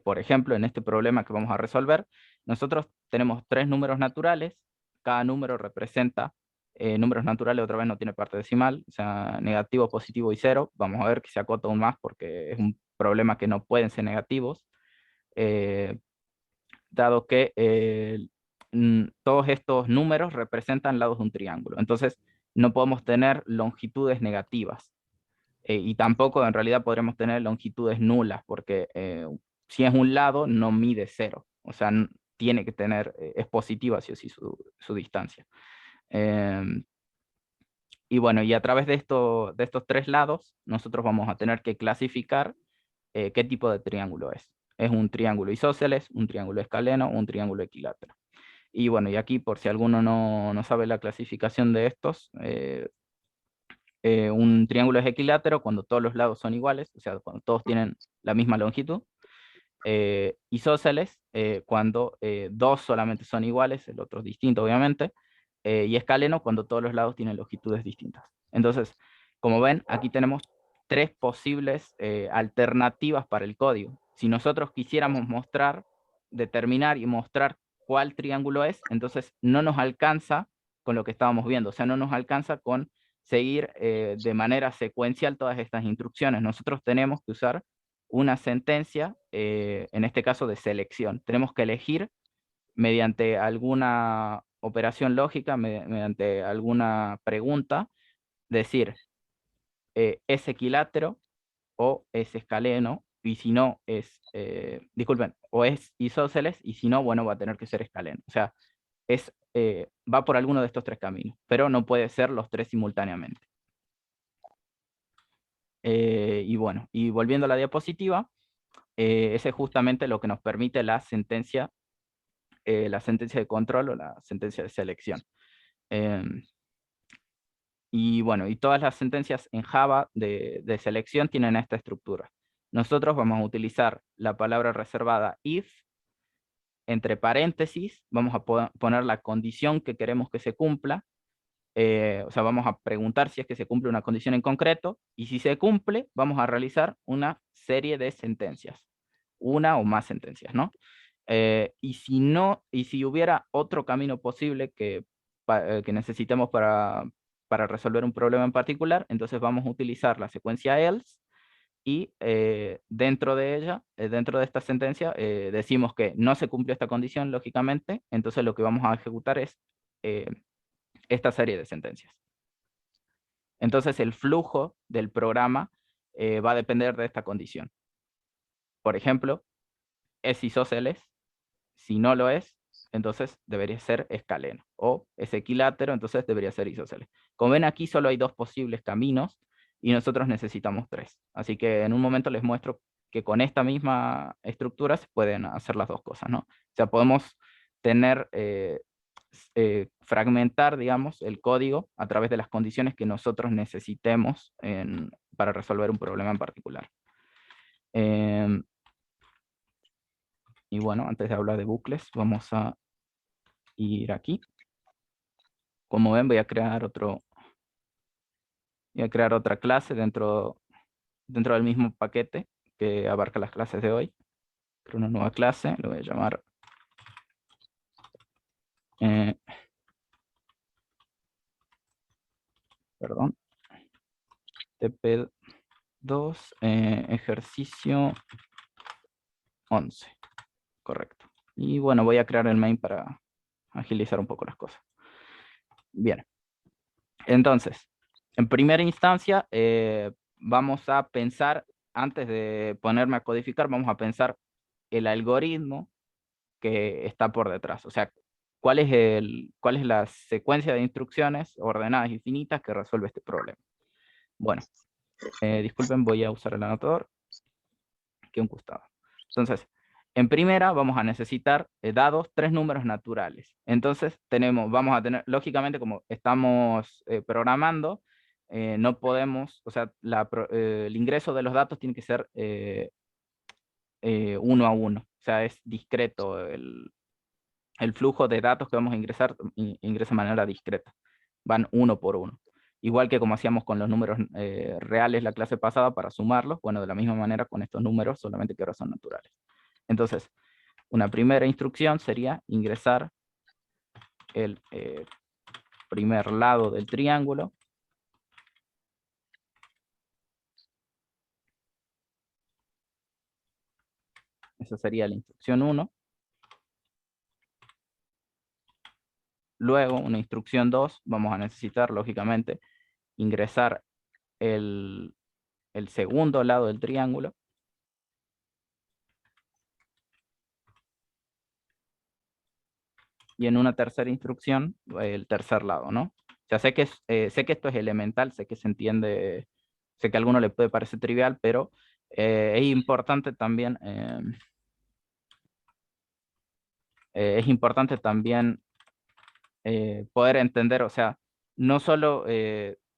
por ejemplo, en este problema que vamos a resolver, nosotros tenemos tres números naturales. Cada número representa números naturales, otra vez no tiene parte decimal, o sea, negativo, positivo y cero. Vamos a ver que se acota aún más porque es un problema que no pueden ser negativos, eh, dado que todos estos números representan lados de un triángulo. Entonces, no podemos tener longitudes negativas. Y tampoco en realidad podremos tener longitudes nulas, porque si es un lado, no mide cero. O sea, tiene que tener, es positiva sí o sí su distancia. Y bueno, y a través de estos tres lados, nosotros vamos a tener que clasificar qué tipo de triángulo es. ¿Es un triángulo isósceles, un triángulo escaleno, un triángulo equilátero? Y bueno, y aquí por si alguno no sabe la clasificación de estos, un triángulo es equilátero cuando todos los lados son iguales, o sea, cuando todos tienen la misma longitud. Isósceles cuando dos solamente son iguales, el otro es distinto, obviamente. Y escaleno cuando todos los lados tienen longitudes distintas. Entonces, como ven, aquí tenemos tres posibles alternativas para el código. Si nosotros quisiéramos determinar y mostrar cuál triángulo es, entonces no nos alcanza con lo que estábamos viendo, o sea, no nos alcanza con seguir de manera secuencial todas estas instrucciones. Nosotros tenemos que usar una sentencia, en este caso de selección. Tenemos que elegir mediante alguna operación lógica, mediante alguna pregunta, decir es equilátero o es escaleno, y si no es, disculpen, o es isósceles, y si no, bueno, va a tener que ser escaleno. O sea, va por alguno de estos tres caminos, pero no puede ser los tres simultáneamente. Y bueno, y volviendo a la diapositiva, ese es justamente lo que nos permite la sentencia de control o la sentencia de selección. Y bueno, y todas las sentencias en Java de selección tienen esta estructura. Nosotros vamos a utilizar la palabra reservada if entre paréntesis vamos a poner la condición que queremos que se cumpla. O sea, vamos a preguntar si es que se cumple una condición en concreto, y si se cumple, vamos a realizar una serie de sentencias, una o más sentencias, ¿no? Y si no, y si hubiera otro camino posible que necesitemos para resolver un problema en particular, entonces vamos a utilizar la secuencia else, y dentro de ella, dentro de esta sentencia, decimos que no se cumplió esta condición, lógicamente, entonces lo que vamos a ejecutar es esta serie de sentencias. Entonces el flujo del programa va a depender de esta condición. Por ejemplo, es isósceles. Si no lo es, entonces debería ser escaleno. O es equilátero, entonces debería ser isósceles. Como ven, aquí solo hay dos posibles caminos y nosotros necesitamos tres. Así que en un momento les muestro que con esta misma estructura se pueden hacer las dos cosas, ¿no? O sea, podemos tener, fragmentar, digamos, el código a través de las condiciones que nosotros necesitemos para resolver un problema en particular. Y bueno, antes de hablar de bucles, vamos a ir aquí. Como ven, voy a crear otra clase dentro del mismo paquete que abarca las clases de hoy. Creo una nueva clase, lo voy a llamar TP2 ejercicio 11. Correcto. Y bueno, voy a crear el main para agilizar un poco las cosas. Bien. Entonces, en primera instancia, vamos a pensar, antes de ponerme a codificar, vamos a pensar el algoritmo que está por detrás. O sea, cuál es la secuencia de instrucciones ordenadas y finitas que resuelve este problema. Bueno, disculpen, voy a usar el anotador. Que un costado. Entonces, en primera vamos a necesitar, dados 3 números naturales. Entonces vamos a tener, lógicamente, como estamos programando, no podemos, o sea, el ingreso de los datos tiene que ser uno a uno. O sea, es discreto. El flujo de datos que vamos a ingresar, ingresa de manera discreta. Van uno por uno. Igual que como hacíamos con los números reales la clase pasada para sumarlos, bueno, de la misma manera con estos números, solamente que ahora son naturales. Entonces, una primera instrucción sería ingresar el primer lado del triángulo. Esa sería la instrucción 1. Luego, una instrucción 2, vamos a necesitar, lógicamente, ingresar el segundo lado del triángulo. Y en una tercera instrucción, el tercer lado, ¿no? O sea, sé que esto es elemental, sé que se entiende, sé que a alguno le puede parecer trivial, pero es importante también, poder entender, o sea, no solo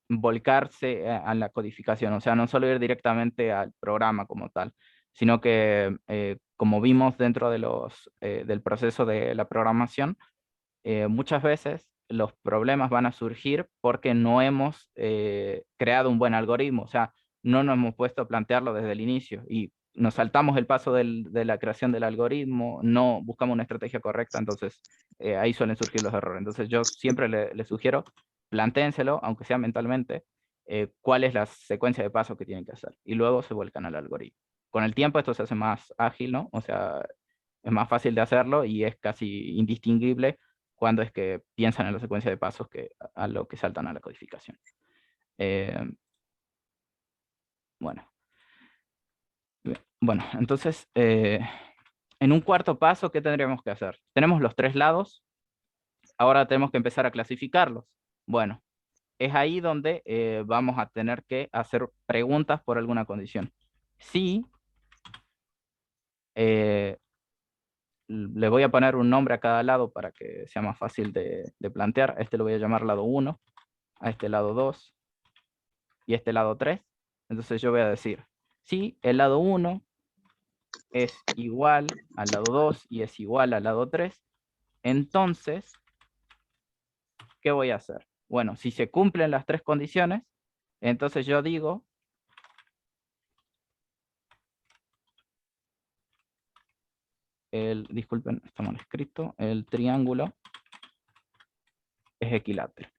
volcarse a la codificación, o sea, no solo ir directamente al programa como tal, sino que, como vimos dentro del proceso de la programación, muchas veces los problemas van a surgir porque no hemos creado un buen algoritmo, o sea, no nos hemos puesto a plantearlo desde el inicio y nos saltamos el paso de la creación del algoritmo, no buscamos una estrategia correcta, entonces ahí suelen surgir los errores. Entonces yo siempre le sugiero, plantéenselo, aunque sea mentalmente, cuál es la secuencia de pasos que tienen que hacer y luego se vuelcan al algoritmo. Con el tiempo esto se hace más ágil, ¿no? O sea, es más fácil de hacerlo y es casi indistinguible cuando es que piensan en la secuencia de pasos que a lo que saltan a la codificación. Bueno. Bueno, entonces, en un cuarto paso, ¿qué tendríamos que hacer? Tenemos los 3 lados, ahora tenemos que empezar a clasificarlos. Bueno, es ahí donde vamos a tener que hacer preguntas por alguna condición. Sí, le voy a poner un nombre a cada lado para que sea más fácil de plantear. A este lo voy a llamar lado 1, a este lado 2 y a este lado 3. Entonces yo voy a decir, sí, el lado 1 es igual al lado 2 y es igual al lado 3, entonces, ¿qué voy a hacer? Bueno, si se cumplen las tres condiciones, entonces yo digo disculpen, está mal escrito, el triángulo es equilátero.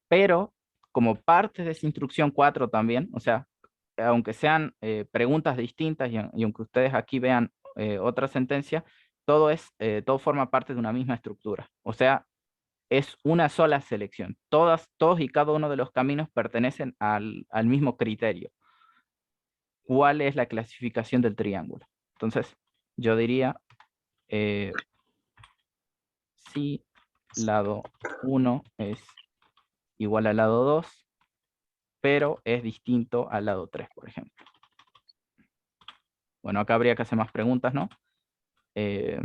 Pero, como parte de esa instrucción 4 también, o sea, aunque sean preguntas distintas y aunque ustedes aquí vean otra sentencia, todo forma parte de una misma estructura. O sea, es una sola selección. Todos y cada uno de los caminos pertenecen al mismo criterio. ¿Cuál es la clasificación del triángulo? Entonces, yo diría, si lado 1 es igual al lado 2, pero es distinto al lado 3, por ejemplo. Bueno, acá habría que hacer más preguntas, ¿no? Que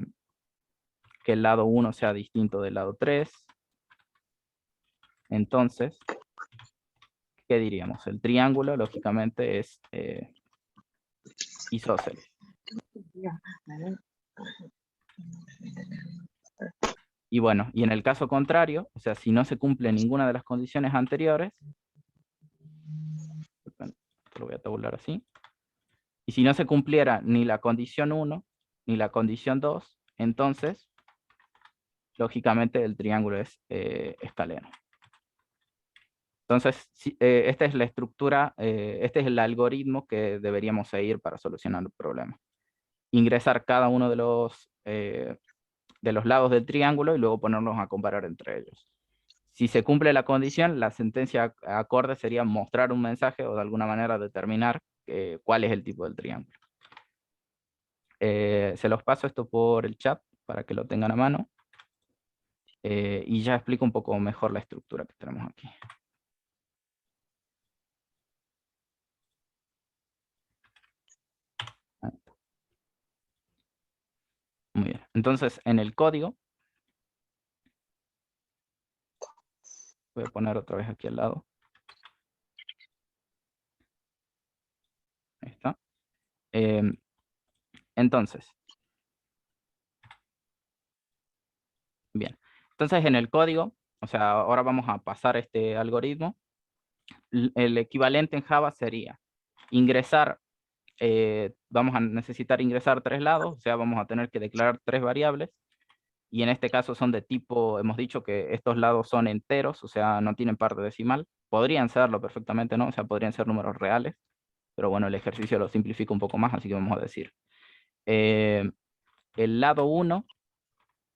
el lado 1 sea distinto del lado 3. Entonces, ¿qué diríamos? El triángulo, lógicamente, es isósceles. Y bueno, y en el caso contrario, o sea, si no se cumple ninguna de las condiciones anteriores, lo voy a tabular así, y si no se cumpliera ni la condición 1 ni la condición 2, entonces, lógicamente, el triángulo es escaleno. Entonces, esta es la estructura, este es el algoritmo que deberíamos seguir para solucionar el problema. Ingresar cada uno de los lados del triángulo y luego ponerlos a comparar entre ellos. Si se cumple la condición, la sentencia acorde sería mostrar un mensaje o de alguna manera determinar cuál es el tipo del triángulo. Se los paso esto por el chat para que lo tengan a mano. Y ya explico un poco mejor la estructura que tenemos aquí. Muy bien. Entonces, en el código, voy a poner otra vez aquí al lado. Ahí está. Entonces, bien. Entonces, en el código, o sea, ahora vamos a pasar este algoritmo. El equivalente en Java sería ingresar, vamos a necesitar ingresar tres lados, o sea, vamos a tener que declarar tres variables. Y en este caso son de tipo, hemos dicho que estos lados son enteros, o sea, no tienen parte decimal. Podrían serlo perfectamente, ¿no? O sea, podrían ser números reales. Pero bueno, el ejercicio lo simplifica un poco más, así que vamos a decir. El lado 1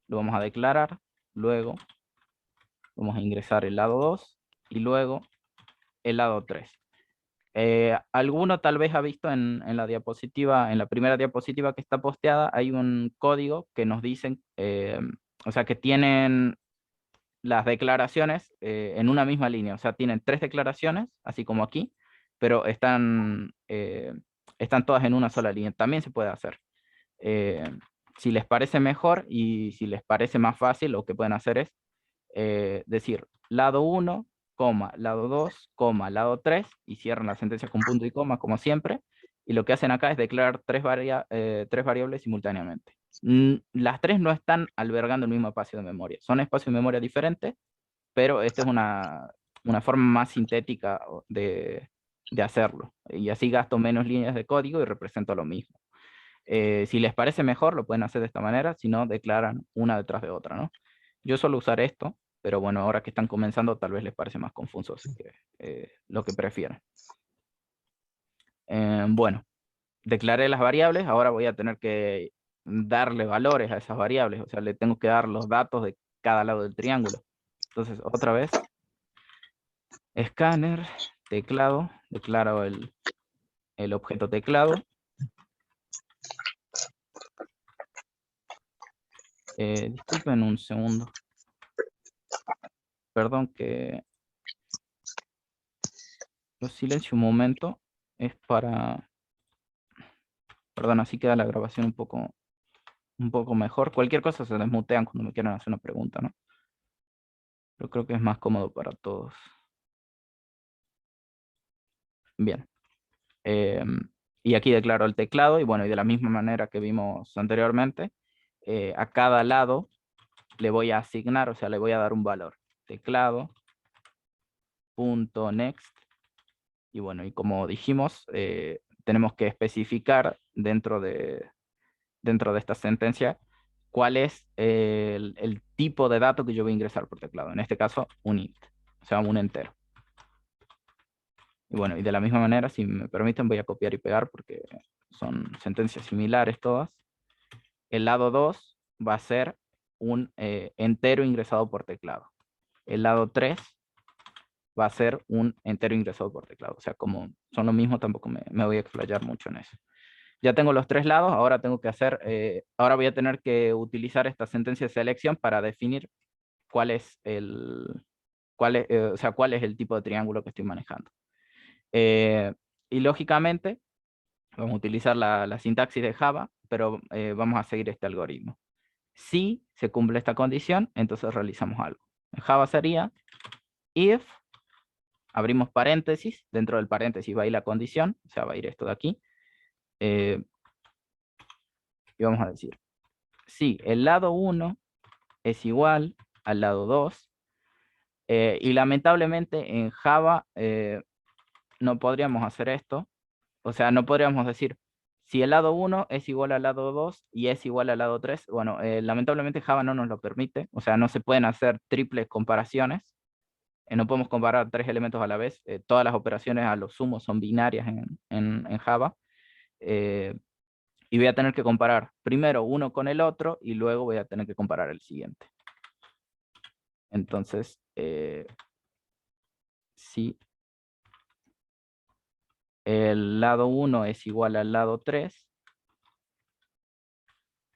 lo vamos a declarar, luego vamos a ingresar el lado 2 y luego el lado 3. Alguno tal vez ha visto en la diapositiva, en la primera diapositiva que está posteada, hay un código que nos dicen, o sea, que tienen las declaraciones en una misma línea, o sea, tienen tres declaraciones, así como aquí, pero están todas en una sola línea. También se puede hacer. Si les parece mejor y si les parece más fácil, lo que pueden hacer es decir lado 1, lado 2, lado 3, y cierran la sentencia con punto y coma, como siempre, y lo que hacen acá es declarar tres variables simultáneamente. Las tres no están albergando el mismo espacio de memoria, son espacios de memoria diferentes, pero esta es una forma más sintética de hacerlo, y así gasto menos líneas de código y represento lo mismo. Si les parece mejor, lo pueden hacer de esta manera, si no, declaran una detrás de otra, ¿no? Yo suelo usar esto, pero bueno, ahora que están comenzando, tal vez les parece más confuso, así que lo que prefieran. Bueno, declaré las variables, ahora voy a tener que darle valores a esas variables, o sea, le tengo que dar los datos de cada lado del triángulo. Entonces, otra vez, escáner, teclado, declaro el objeto teclado. Disculpen un segundo. Perdón que lo silencio un momento. Es para... Perdón, así queda la grabación un poco mejor. Cualquier cosa se desmutean cuando me quieran hacer una pregunta, ¿no? Pero creo que es más cómodo para todos. Bien. y aquí declaro el teclado, y bueno, y de la misma manera que vimos anteriormente, a cada lado le voy a asignar, o sea, le voy a dar un valor. Teclado.next. Y bueno, y como dijimos, tenemos que especificar dentro de esta sentencia cuál es el tipo de dato que yo voy a ingresar por teclado. En este caso, un int, o sea, un entero. Y bueno, y de la misma manera, si me permiten, voy a copiar y pegar porque son sentencias similares todas. El lado 2 va a ser un entero ingresado por teclado. El lado 3 va a ser un entero ingresado por teclado. O sea, como son lo mismo, tampoco me voy a explayar mucho en eso. Ya tengo los tres lados, ahora tengo que hacer, ahora voy a tener que utilizar esta sentencia de selección para definir cuál es o sea, cuál es el tipo de triángulo que estoy manejando. Y lógicamente, vamos a utilizar la sintaxis de Java, pero vamos a seguir este algoritmo. Si se cumple esta condición, entonces realizamos algo. En Java sería if, abrimos paréntesis, dentro del paréntesis va a ir la condición, o sea, va a ir esto de aquí. Y vamos a decir, si el lado 1 es igual al lado 2, y lamentablemente en Java no podríamos hacer esto, o sea, no podríamos decir, si el lado 1 es igual al lado 2 y es igual al lado 3, bueno, lamentablemente Java no nos lo permite, o sea, no se pueden hacer triples comparaciones, no podemos comparar tres elementos a la vez, todas las operaciones a lo sumo son binarias en Java, y voy a tener que comparar primero uno con el otro y luego voy a tener que comparar el siguiente. Entonces, si el lado 1 es igual al lado 3,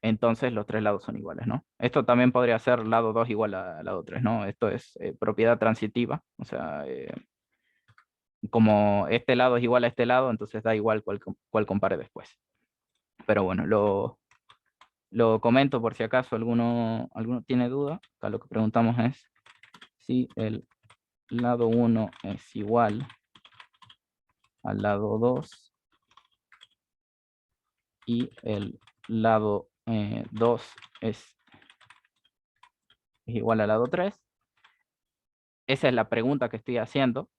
entonces los tres lados son iguales, ¿no? Esto también podría ser lado 2 igual al lado 3, ¿no? Esto es propiedad transitiva, o sea, como este lado es igual a este lado, entonces da igual cuál compare después. Pero bueno, lo comento por si acaso alguno tiene duda. Acá lo que preguntamos es si el lado 1 es igual al lado 2 y el lado 2 es igual al lado 3. Esa es la pregunta que estoy haciendo.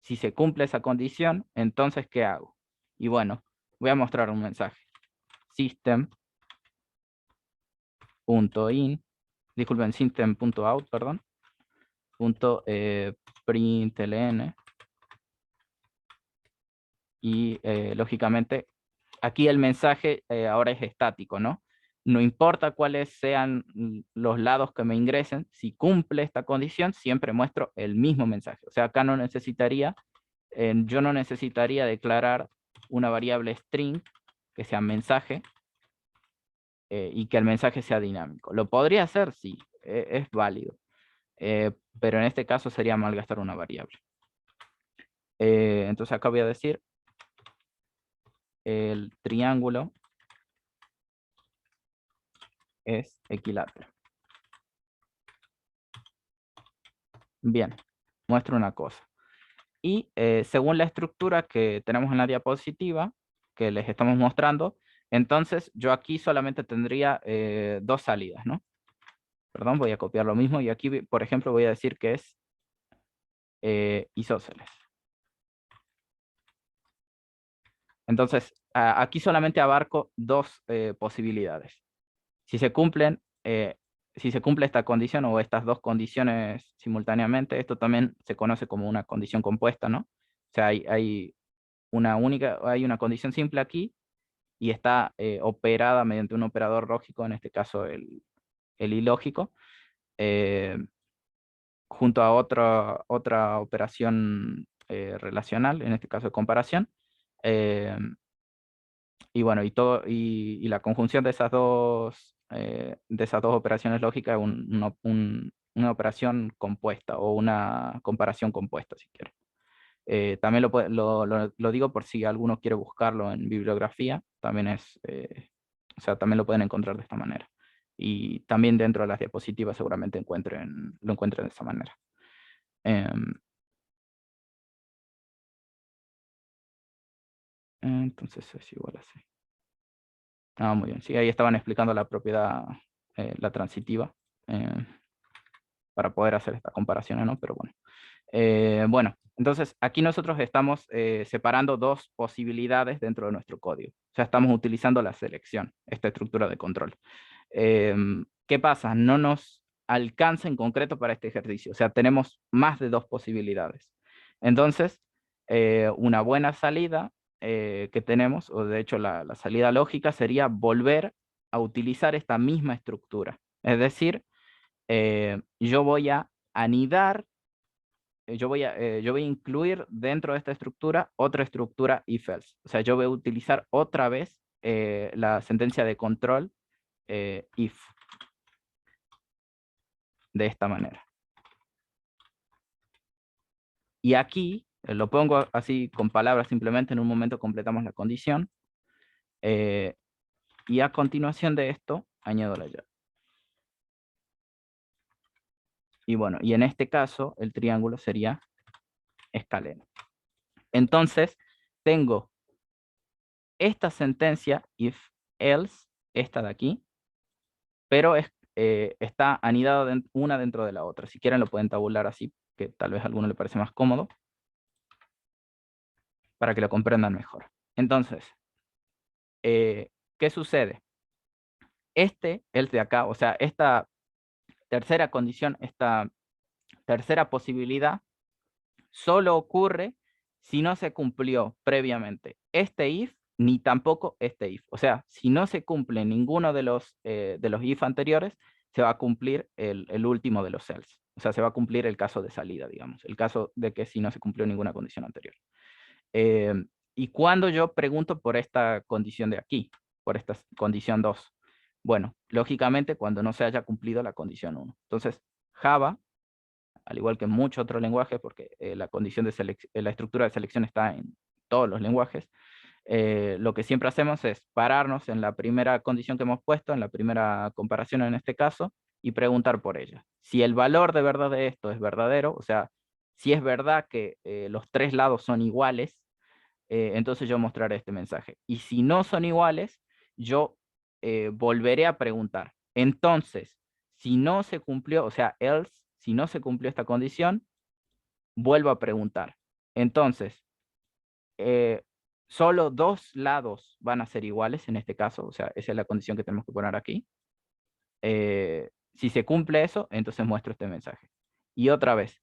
Si se cumple esa condición, entonces, ¿qué hago? Y bueno, voy a mostrar un mensaje. System.in, disculpen, system.out, perdón, .println, y lógicamente aquí el mensaje ahora es estático, ¿no? No importa cuáles sean los lados que me ingresen, si cumple esta condición, siempre muestro el mismo mensaje. O sea, acá no necesitaría, yo no necesitaría declarar una variable string que sea mensaje y que el mensaje sea dinámico. Lo podría hacer, sí, es válido. Pero en este caso sería malgastar una variable. Entonces acá voy a decir el triángulo es equilátero. Bien, muestro una cosa. Y según la estructura que tenemos en la diapositiva, que les estamos mostrando, entonces yo aquí solamente tendría dos salidas, ¿no? Perdón, voy a copiar lo mismo y aquí, por ejemplo, voy a decir que es isósceles. Entonces, aquí solamente abarco dos posibilidades. Si se cumple esta condición o estas dos condiciones simultáneamente, esto también se conoce como una condición compuesta, ¿no? O sea, hay una condición simple aquí y está operada mediante un operador lógico, en este caso el ilógico, junto a otra operación relacional, en este caso de comparación. Y bueno, y la conjunción de esas dos operaciones lógicas es una operación compuesta o una comparación compuesta, si quieres. También lo digo por si alguno quiere buscarlo en bibliografía, también o sea, también lo pueden encontrar de esta manera. Y también dentro de las diapositivas seguramente lo encuentren de esta manera. Entonces es igual a C. Ah, muy bien. Sí, ahí estaban explicando la propiedad, la transitiva, para poder hacer estas comparaciones, ¿no? Pero bueno. Bueno, entonces aquí nosotros estamos separando dos posibilidades dentro de nuestro código. O sea, estamos utilizando la selección, esta estructura de control. ¿Qué pasa? No nos alcanza en concreto para este ejercicio. O sea, tenemos más de dos posibilidades. Entonces, una buena salida que tenemos, o de hecho la salida lógica, sería volver a utilizar esta misma estructura. Es decir, yo voy a anidar, yo voy a incluir dentro de esta estructura otra estructura if-else. O sea, yo voy a utilizar otra vez la sentencia de control if, de esta manera. Y aquí lo pongo así con palabras, simplemente en un momento completamos la condición. Y a continuación de esto, añado la llave. Y bueno, y en este caso, el triángulo sería escaleno. Entonces, tengo esta sentencia, if, else, esta de aquí, pero está anidada una dentro de la otra. Si quieren lo pueden tabular así, que tal vez a alguno le parece más cómodo, para que lo comprendan mejor. Entonces, ¿qué sucede? El de acá, o sea, esta tercera condición, esta tercera posibilidad, solo ocurre si no se cumplió previamente este if, ni tampoco este if. O sea, si no se cumple ninguno de los if anteriores, se va a cumplir el último de los else. O sea, se va a cumplir el caso de salida, digamos, el caso de que si no se cumplió ninguna condición anterior. Y cuando yo pregunto por esta condición de aquí, por esta condición 2, bueno, lógicamente cuando no se haya cumplido la condición 1. Entonces, Java, al igual que muchos otros lenguajes, porque la condición de la estructura de selección está en todos los lenguajes, lo que siempre hacemos es pararnos en la primera condición que hemos puesto, en la primera comparación en este caso, y preguntar por ella. Si el valor de verdad de esto es verdadero, o sea, si es verdad que los tres lados son iguales, entonces yo mostraré este mensaje. Y si no son iguales, yo volveré a preguntar. Entonces, si no se cumplió, o sea, else, si no se cumplió esta condición, vuelvo a preguntar. Entonces, solo dos lados van a ser iguales en este caso, o sea, esa es la condición que tenemos que poner aquí. Si se cumple eso, entonces muestro este mensaje. Y otra vez,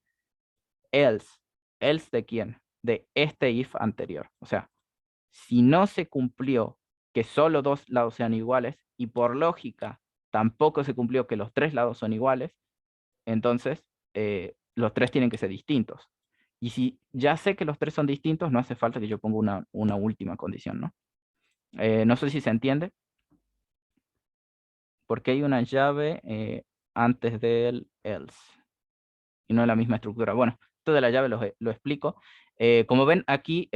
else. ¿Else de quién? De este if anterior. O sea, si no se cumplió que solo dos lados sean iguales, y por lógica tampoco se cumplió que los tres lados son iguales, entonces los tres tienen que ser distintos. Y si ya sé que los tres son distintos, no hace falta que yo ponga una última condición, ¿no? No sé si se entiende. Porque hay una llave antes del else. Y no es la misma estructura. Bueno, esto de la llave lo explico. Como ven aquí,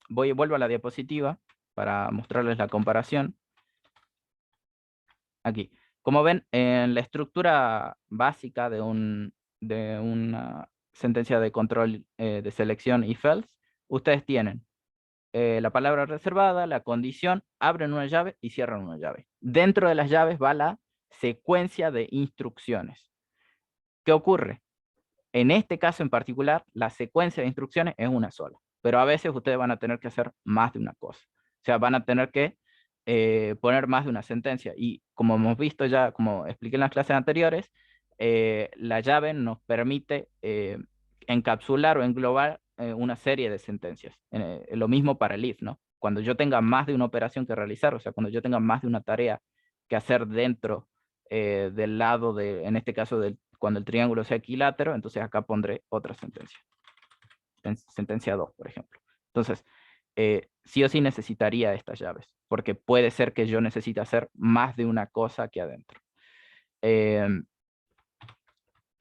vuelvo a la diapositiva para mostrarles la comparación. Aquí. Como ven, en la estructura básica de una sentencia de control de selección if-else, ustedes tienen la palabra reservada, la condición, abren una llave y cierran una llave. Dentro de las llaves va la secuencia de instrucciones. ¿Qué ocurre? En este caso en particular, la secuencia de instrucciones es una sola, pero a veces ustedes van a tener que hacer más de una cosa. O sea, van a tener que poner más de una sentencia. Y como hemos visto ya, como expliqué en las clases anteriores, la llave nos permite encapsular o englobar una serie de sentencias. Lo mismo para el if, ¿no? Cuando yo tenga más de una operación que realizar, o sea, cuando yo tenga más de una tarea que hacer dentro del lado de, en este caso, cuando el triángulo sea equilátero, entonces acá pondré otra sentencia. Sentencia 2, por ejemplo. Entonces, sí o sí necesitaría estas llaves, porque puede ser que yo necesite hacer más de una cosa aquí adentro.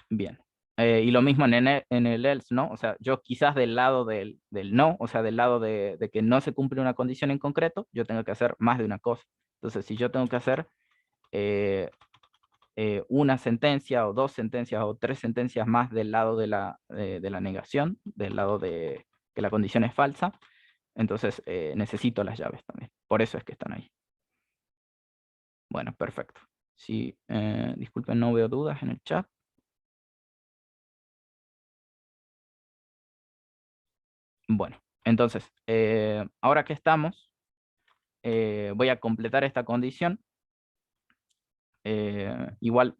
Bien. Y lo mismo en el else, ¿no? O sea, yo quizás del lado del no, o sea, del lado de que no se cumple una condición en concreto, yo tengo que hacer más de una cosa. Entonces, si yo tengo que hacer una sentencia o dos sentencias o tres sentencias más del lado de la negación, del lado de que la condición es falsa, Entonces necesito las llaves también. Por eso es que están ahí. Bueno, perfecto. Sí, disculpen, no veo dudas en el chat. Bueno, entonces, ahora que estamos, voy a completar esta condición. Igual,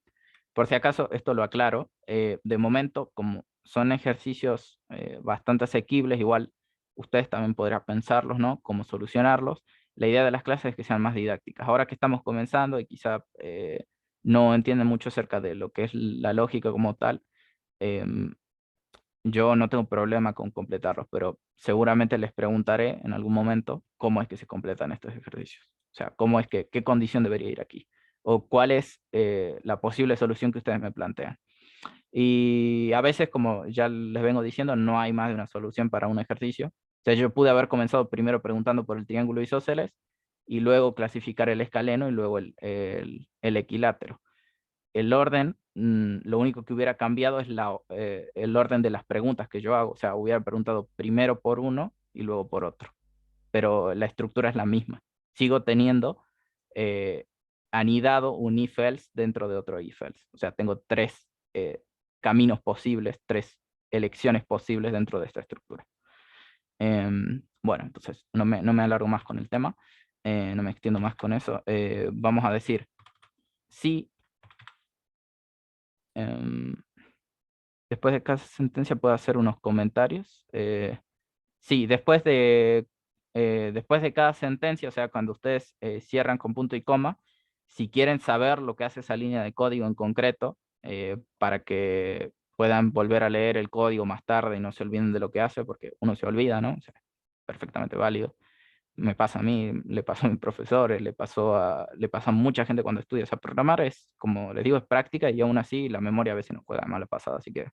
por si acaso, esto lo aclaro. De momento, como son ejercicios bastante asequibles, igual ustedes también podrán pensarlos, ¿no? Cómo solucionarlos. La idea de las clases es que sean más didácticas. Ahora que estamos comenzando y quizá no entienden mucho acerca de lo que es la lógica como tal, em, yo no tengo problema con completarlos, pero seguramente les preguntaré en algún momento cómo es que se completan estos ejercicios. O sea, cómo es que, qué condición debería ir aquí. O cuál es la posible solución que ustedes me plantean. Y a veces, como ya les vengo diciendo, no hay más de una solución para un ejercicio. O sea, yo pude haber comenzado primero preguntando por el triángulo isósceles y luego clasificar el escaleno y luego el equilátero. El orden, lo único que hubiera cambiado es el orden de las preguntas que yo hago. O sea, hubiera preguntado primero por uno y luego por otro. Pero la estructura es la misma. Sigo teniendo eh, anidado un if-else dentro de otro if-else. O sea, tengo tres caminos posibles, tres elecciones posibles dentro de esta estructura. Bueno, entonces no me alargo más con el tema, no me extiendo más con eso. Vamos a decir, si después de cada sentencia puedo hacer unos comentarios. Sí, después de cada sentencia, o sea, cuando ustedes cierran con punto y coma, si quieren saber lo que hace esa línea de código en concreto, para que puedan volver a leer el código más tarde y no se olviden de lo que hace, porque uno se olvida, ¿no? O sea, perfectamente válido. Me pasa a mí, le pasó a mis profesores, le pasa a mucha gente cuando estudia. O sea, programar es, como les digo, es práctica y aún así la memoria a veces nos juega mala pasada. Así que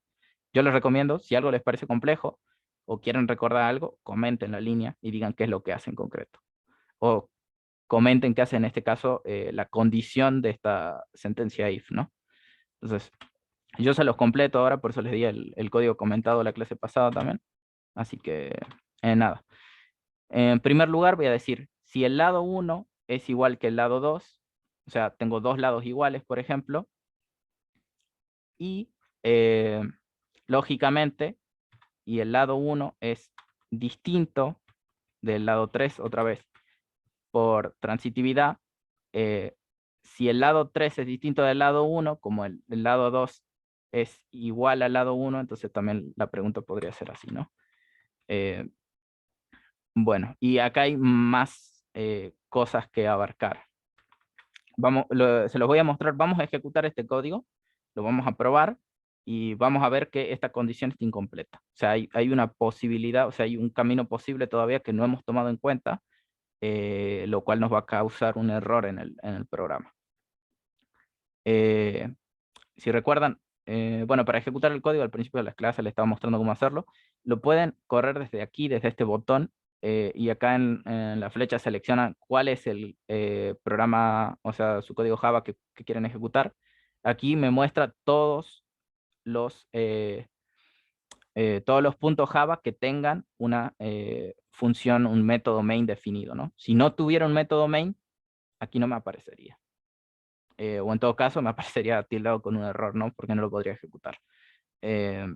yo les recomiendo, si algo les parece complejo o quieren recordar algo, comenten la línea y digan qué es lo que hace en concreto. O comenten qué hace en este caso la condición de esta sentencia if, ¿no? Entonces, yo se los completo ahora, por eso les di el código comentado la clase pasada también. Así que, nada. En primer lugar, voy a decir, si el lado 1 es igual que el lado 2, o sea, tengo dos lados iguales, por ejemplo, y lógicamente, y el lado 1 es distinto del lado 3, otra vez, por transitividad, si el lado 3 es distinto del lado 1, como el lado 2 es igual al lado 1, entonces también la pregunta podría ser así, ¿no? Bueno, y acá hay más cosas que abarcar. Se los voy a mostrar, vamos a ejecutar este código, lo vamos a probar y vamos a ver que esta condición está incompleta. O sea, hay una posibilidad, o sea, hay un camino posible todavía que no hemos tomado en cuenta, lo cual nos va a causar un error en el programa. Si recuerdan, bueno, para ejecutar el código al principio de las clases les estaba mostrando cómo hacerlo. Lo pueden correr desde aquí, desde este botón, y acá en la flecha seleccionan cuál es el programa, o sea, su código Java que quieren ejecutar. Aquí me muestra los, eh, todos los puntos Java que tengan una función, un método main definido, ¿no? Si no tuviera un método main, aquí no me aparecería. O en todo caso me aparecería tildado con un error, ¿no? Porque no lo podría ejecutar. Eh,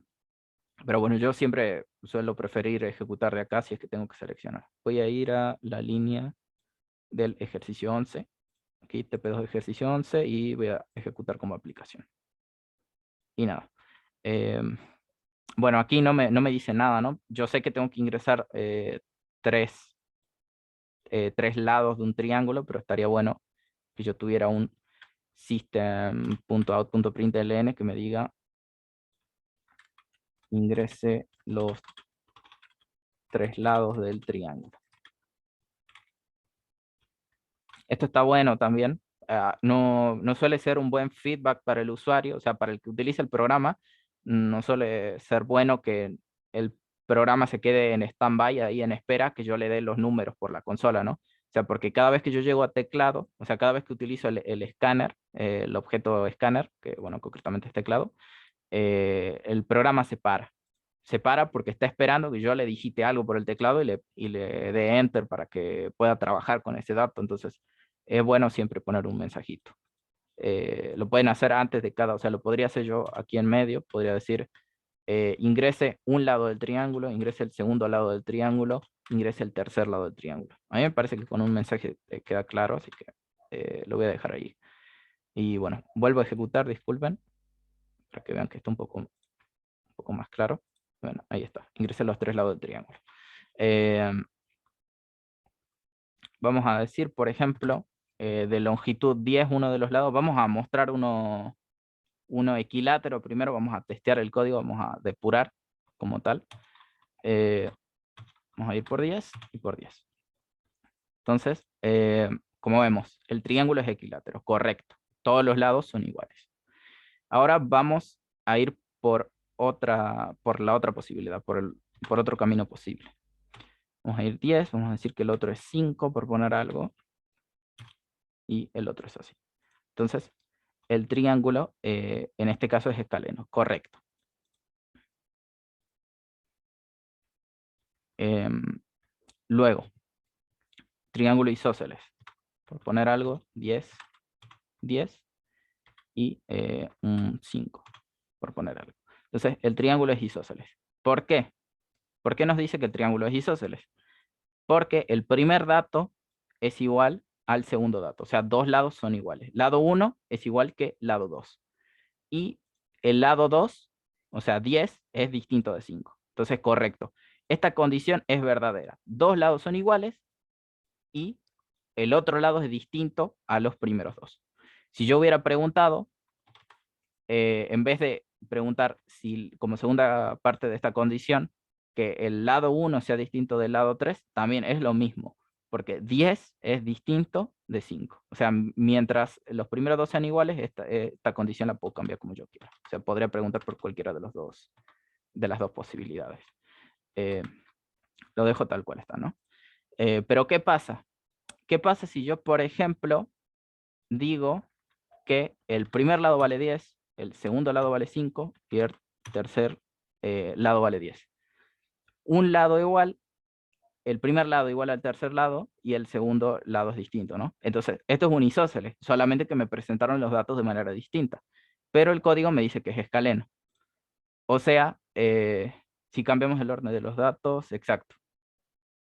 pero bueno, yo siempre suelo preferir ejecutar de acá si es que tengo que seleccionar. Voy a ir a la línea del ejercicio 11. Aquí TP2 ejercicio 11 y voy a ejecutar como aplicación. Y nada. Bueno, aquí no me dice nada, ¿no? Yo sé que tengo que ingresar tres lados de un triángulo, pero estaría bueno que yo tuviera un system.out.println que me diga ingrese los tres lados del triángulo. Esto está bueno también. No suele ser un buen feedback para el usuario, o sea, para el que utiliza el programa, no suele ser bueno que el programa se quede en stand-by, ahí en espera, que yo le dé los números por la consola, ¿no? O sea, porque cada vez que yo llego a teclado, o sea, cada vez que utilizo el escáner, el objeto escáner, que bueno, concretamente es teclado, el programa se para. se para porque está esperando que yo le digite algo por el teclado y le dé enter para que pueda trabajar con ese dato. Entonces, es bueno siempre poner un mensajito. Lo pueden hacer antes de cada, o sea, lo podría hacer yo aquí en medio, podría decir, ingrese un lado del triángulo, ingrese el segundo lado del triángulo, ingrese el tercer lado del triángulo. A mí me parece que con un mensaje queda claro, así que lo voy a dejar ahí. Y bueno, vuelvo a ejecutar, disculpen, para que vean que está un poco más claro. Bueno, ahí está, ingresé los tres lados del triángulo. Vamos a decir, por ejemplo, de longitud 10 uno de los lados, vamos a mostrar uno equilátero. Primero vamos a testear el código, vamos a depurar como tal. Vamos a ir por 10 y por 10. Entonces, como vemos, el triángulo es equilátero, correcto. Todos los lados son iguales. Ahora vamos a ir por la otra posibilidad, por otro camino posible. Vamos a ir 10, vamos a decir que el otro es 5 por poner algo. Y el otro es así. Entonces, el triángulo, en este caso es escaleno, correcto. Luego, triángulo isósceles. Por poner algo, 10, 10 y un 5, por poner algo. Entonces, el triángulo es isósceles. ¿Por qué? ¿Por qué nos dice que el triángulo es isósceles? Porque el primer dato es igual al segundo dato. O sea, dos lados son iguales. Lado 1 es igual que lado 2. Y el lado 2, o sea, 10, es distinto de 5. Entonces, correcto. Esta condición es verdadera. Dos lados son iguales y el otro lado es distinto a los primeros dos. Si yo hubiera preguntado, en vez de preguntar si, como segunda parte de esta condición, que el lado 1 sea distinto del lado 3, también es lo mismo, porque 10 es distinto de 5. O sea, mientras los primeros dos sean iguales, esta condición la puedo cambiar como yo quiera. O sea, podría preguntar por cualquiera de las dos posibilidades. Lo dejo tal cual está, ¿no? Pero ¿qué pasa? ¿Qué pasa si yo, por ejemplo, digo que el primer lado vale 10, el segundo lado vale 5 y el tercer lado vale 10? Un lado igual, el primer lado igual al tercer lado y el segundo lado es distinto, ¿no? Entonces, esto es un isósceles, solamente que me presentaron los datos de manera distinta, pero el código me dice que es escaleno. O sea, si cambiamos el orden de los datos, exacto.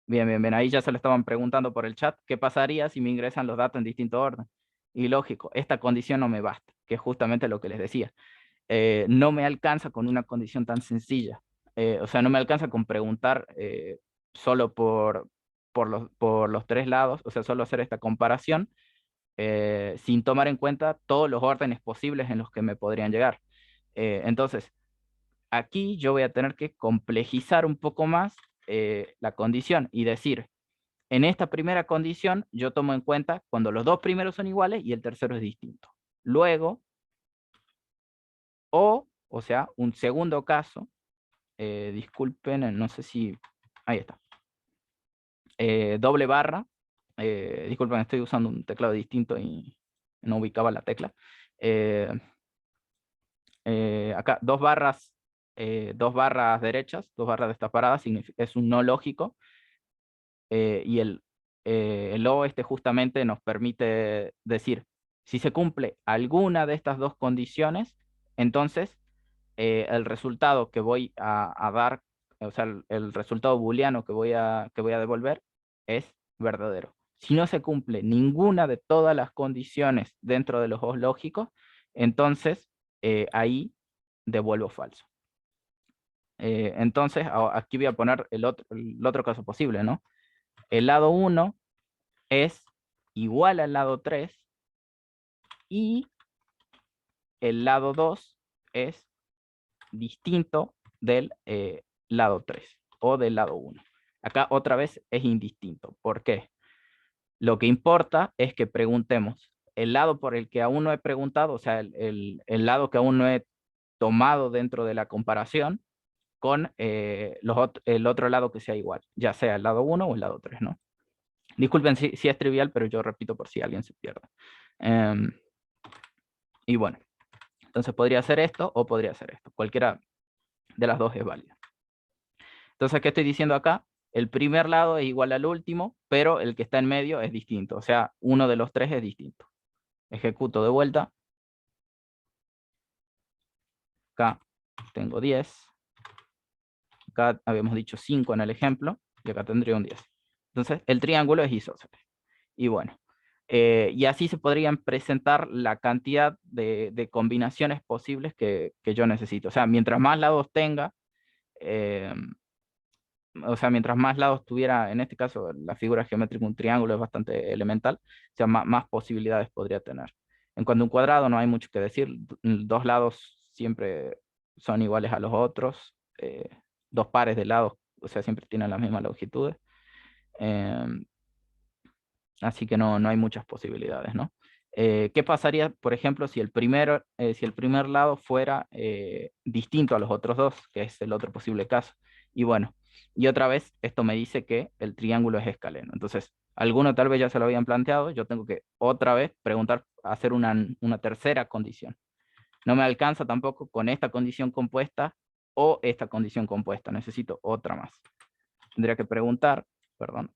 Bien, bien, bien, ahí ya se lo estaban preguntando por el chat, ¿qué pasaría si me ingresan los datos en distinto orden? Y lógico, esta condición no me basta, que es justamente lo que les decía. No me alcanza con una condición tan sencilla. O sea, no me alcanza con preguntar solo por los tres lados, o sea, solo hacer esta comparación, sin tomar en cuenta todos los órdenes posibles en los que me podrían llegar. Entonces, aquí yo voy a tener que complejizar un poco más la condición y decir, en esta primera condición yo tomo en cuenta cuando los dos primeros son iguales y el tercero es distinto. Luego, o sea, un segundo caso, disculpen, no sé si, ahí está, doble barra, disculpen, estoy usando un teclado distinto y no ubicaba la tecla. Acá, dos barras derechas, dos barras destaparadas, es un no lógico, y el O justamente nos permite decir, si se cumple alguna de estas dos condiciones, entonces el resultado que voy a dar, o sea, el resultado booleano que voy a devolver es verdadero. Si no se cumple ninguna de todas las condiciones dentro de los O lógicos, entonces ahí devuelvo falso. Entonces, aquí voy a poner el otro caso posible, ¿no? El lado 1 es igual al lado 3 y el lado 2 es distinto del lado 3 o del lado 1. Acá otra vez es indistinto. ¿Por qué? Lo que importa es que preguntemos el lado por el que aún no he preguntado, o sea, el lado que aún no he tomado dentro de la comparación con el otro lado que sea igual, ya sea el lado 1 o el lado 3, ¿no? Disculpen si es trivial, pero yo repito por si alguien se pierde. Y bueno, entonces podría hacer esto o podría hacer esto. Cualquiera de las dos es válida. Entonces, ¿qué estoy diciendo acá? El primer lado es igual al último, pero el que está en medio es distinto. O sea, uno de los tres es distinto. Ejecuto de vuelta. Acá tengo 10. Acá habíamos dicho 5 en el ejemplo, y acá tendría un 10. Entonces, el triángulo es isósceles. Y bueno, y así se podrían presentar la cantidad de combinaciones posibles que yo necesito. O sea, mientras más lados tenga, eh, o sea, mientras más lados tuviera, en este caso, la figura geométrica, un triángulo es bastante elemental, o sea, más posibilidades podría tener. En cuanto a un cuadrado, no hay mucho que decir. Dos lados siempre son iguales a los otros. Dos pares de lados, o sea, siempre tienen las mismas longitudes. Em, Así que no hay muchas posibilidades, ¿no? ¿Qué pasaría, por ejemplo, si el primer lado fuera distinto a los otros dos, que es el otro posible caso? Y bueno, y otra vez esto me dice que el triángulo es escaleno. Entonces, alguno tal vez ya se lo habían planteado, yo tengo que otra vez preguntar, hacer una tercera condición. No me alcanza tampoco con esta condición compuesta o esta condición compuesta, necesito otra más. Tendría que preguntar, perdón,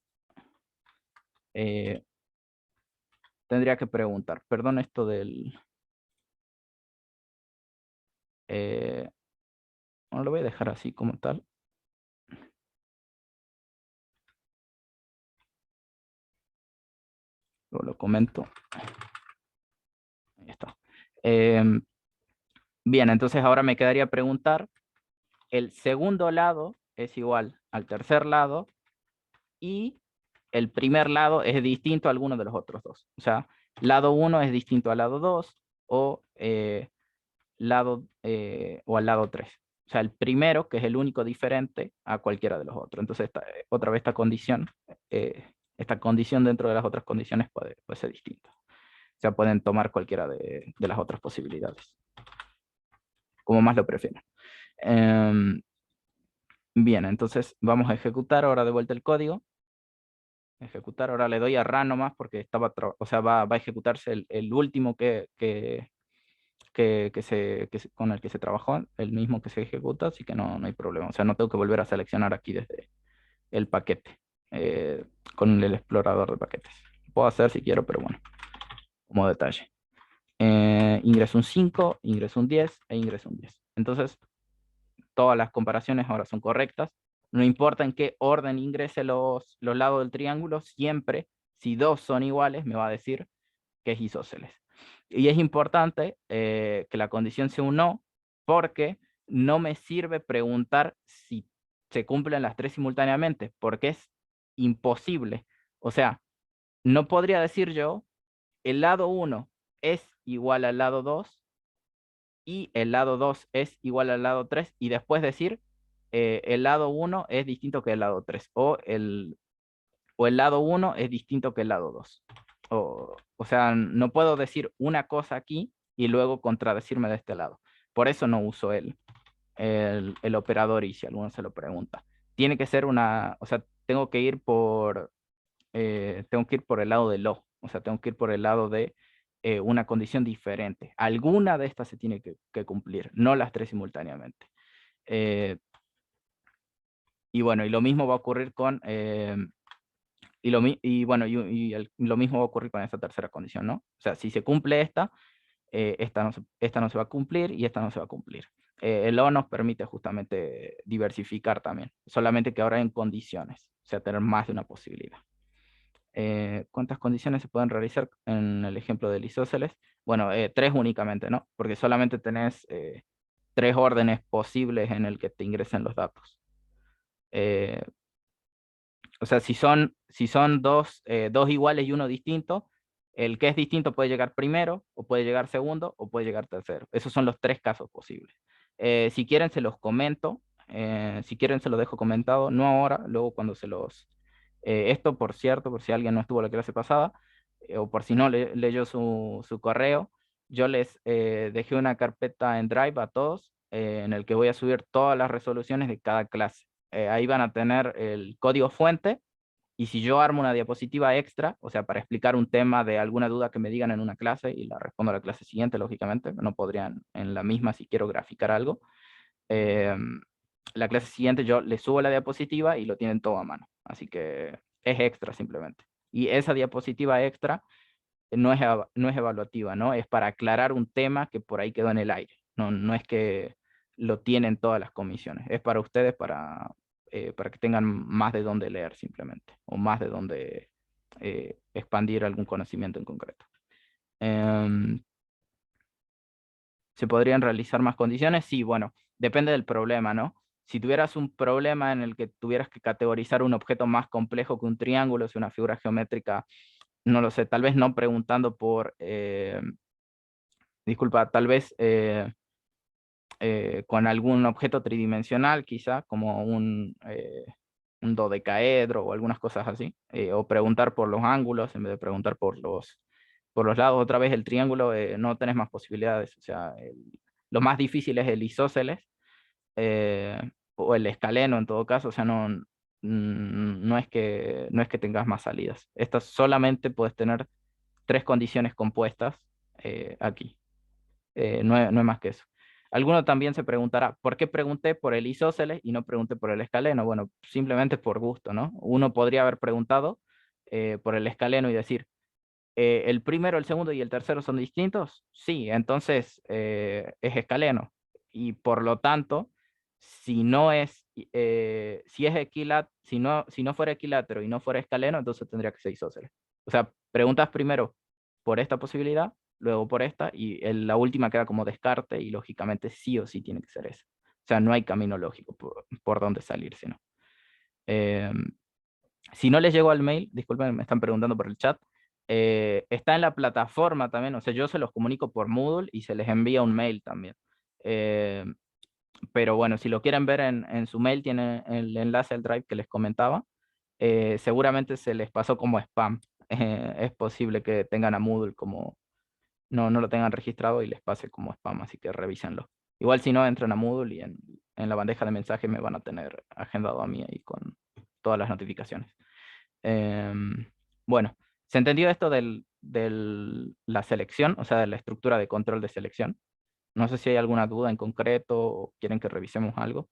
tendría que preguntar, perdón esto del... bueno, lo voy a dejar así como tal. Luego lo comento. Ahí está. Bien, entonces ahora me quedaría preguntar, el segundo lado es igual al tercer lado y el primer lado es distinto a alguno de los otros dos. O sea, lado 1 es distinto al lado 2 o o al lado 3. O sea, el primero, que es el único diferente a cualquiera de los otros. Entonces, otra vez esta condición dentro de las otras condiciones puede ser distinta. O sea, pueden tomar cualquiera de las otras posibilidades, como más lo prefieran. Bien, entonces vamos a ejecutar ahora de vuelta el código. Ejecutar, ahora le doy a run nomás porque o sea, va a ejecutarse el último con el que se trabajó, el mismo que se ejecuta, así que no hay problema. O sea, no tengo que volver a seleccionar aquí desde el paquete, con el explorador de paquetes. Lo puedo hacer si quiero, pero bueno, como detalle. Ingreso un 5, ingreso un 10 e ingreso un 10. Entonces, todas las comparaciones ahora son correctas. No importa en qué orden ingrese los lados del triángulo, siempre, si dos son iguales, me va a decir que es isósceles. Y es importante que la condición sea un no, porque no me sirve preguntar si se cumplen las tres simultáneamente, porque es imposible. O sea, no podría decir yo, el lado 1 es igual al lado 2 y el lado 2 es igual al lado 3 y después decir, el lado 1 es distinto que el lado 3 o el lado 1 es distinto que el lado 2. O sea, no puedo decir una cosa aquí y luego contradecirme de este lado. Por eso no uso el operador y si alguno se lo pregunta. Tiene que ser o sea, tengo que ir por el lado de lo. O sea, tengo que ir por el lado de una condición diferente. Alguna de estas se tiene que cumplir, no las tres simultáneamente. Y bueno, y lo mismo va a ocurrir con... lo mismo va a ocurrir con esta tercera condición, ¿no? O sea, si se cumple esta esta no se va a cumplir y esta no se va a cumplir. El O nos permite justamente diversificar también, solamente que ahora en condiciones, o sea, tener más de una posibilidad. ¿Cuántas condiciones se pueden realizar en el ejemplo del isósceles? Bueno, 3 únicamente, ¿no? Porque solamente tenés 3 órdenes posibles en el que te ingresen los datos. O sea, si son dos iguales y uno distinto, el que es distinto puede llegar primero, o puede llegar segundo, o puede llegar tercero. Esos son los 3 casos posibles. Si quieren se los comento, si quieren se los dejo comentado, no ahora, luego cuando esto, por cierto, por si alguien no estuvo en la clase pasada, o por si no leyó su correo, yo les dejé una carpeta en Drive a todos, en el que voy a subir todas las resoluciones de cada clase. Ahí van a tener el código fuente, y si yo armo una diapositiva extra, o sea, para explicar un tema de alguna duda que me digan en una clase y la respondo a la clase siguiente, lógicamente, no podrían en la misma si quiero graficar algo. la clase siguiente yo le subo la diapositiva y lo tienen todo a mano. Así que es extra simplemente. Y esa diapositiva extra no es evaluativa, ¿no? Es para aclarar un tema que por ahí quedó en el aire. No es que lo tienen todas las comisiones. Es para ustedes para que tengan más de dónde leer simplemente, o más de dónde expandir algún conocimiento en concreto. ¿Se podrían realizar más condiciones? Sí, bueno, depende del problema, ¿no? Si tuvieras un problema en el que tuvieras que categorizar un objeto más complejo que un triángulo, si una figura geométrica, no lo sé, tal vez no preguntando por, disculpa, tal vez con algún objeto tridimensional, quizá, como un dodecaedro o algunas cosas así, o preguntar por los ángulos en vez de preguntar por los lados. Otra vez el triángulo no tenés más posibilidades, o sea, lo más difícil es el isósceles, eh, o el escaleno en todo caso, o sea, no es que tengas más salidas. Estas solamente puedes tener tres condiciones compuestas aquí. No es más que eso. Alguno también se preguntará, ¿por qué pregunté por el isósceles y no pregunté por el escaleno? Bueno, simplemente por gusto, ¿no? Uno podría haber preguntado por el escaleno y decir, ¿el primero, el segundo y el tercero son distintos? Sí, entonces es escaleno. Y por lo tanto, si no fuera equilátero y no fuera escaleno, entonces tendría que ser isósceles. O sea, preguntas primero por esta posibilidad, luego por esta, y la última queda como descarte, y lógicamente sí o sí tiene que ser esa. O sea, no hay camino lógico por dónde salir, sino. Si no les llegó al mail, disculpen, me están preguntando por el chat, está en la plataforma también, o sea, yo se los comunico por Moodle y se les envía un mail también. Eh, pero bueno, si lo quieren ver en su mail, tiene el enlace al Drive que les comentaba. Seguramente se les pasó como spam. Es posible que tengan a Moodle como, no lo tengan registrado y les pase como spam, así que revísenlo. Igual si no, entran a Moodle y en la bandeja de mensajes me van a tener agendado a mí ahí con todas las notificaciones. Bueno, ¿se entendió esto la selección, o sea, de la estructura de control de selección? No sé si hay alguna duda en concreto o quieren que revisemos algo.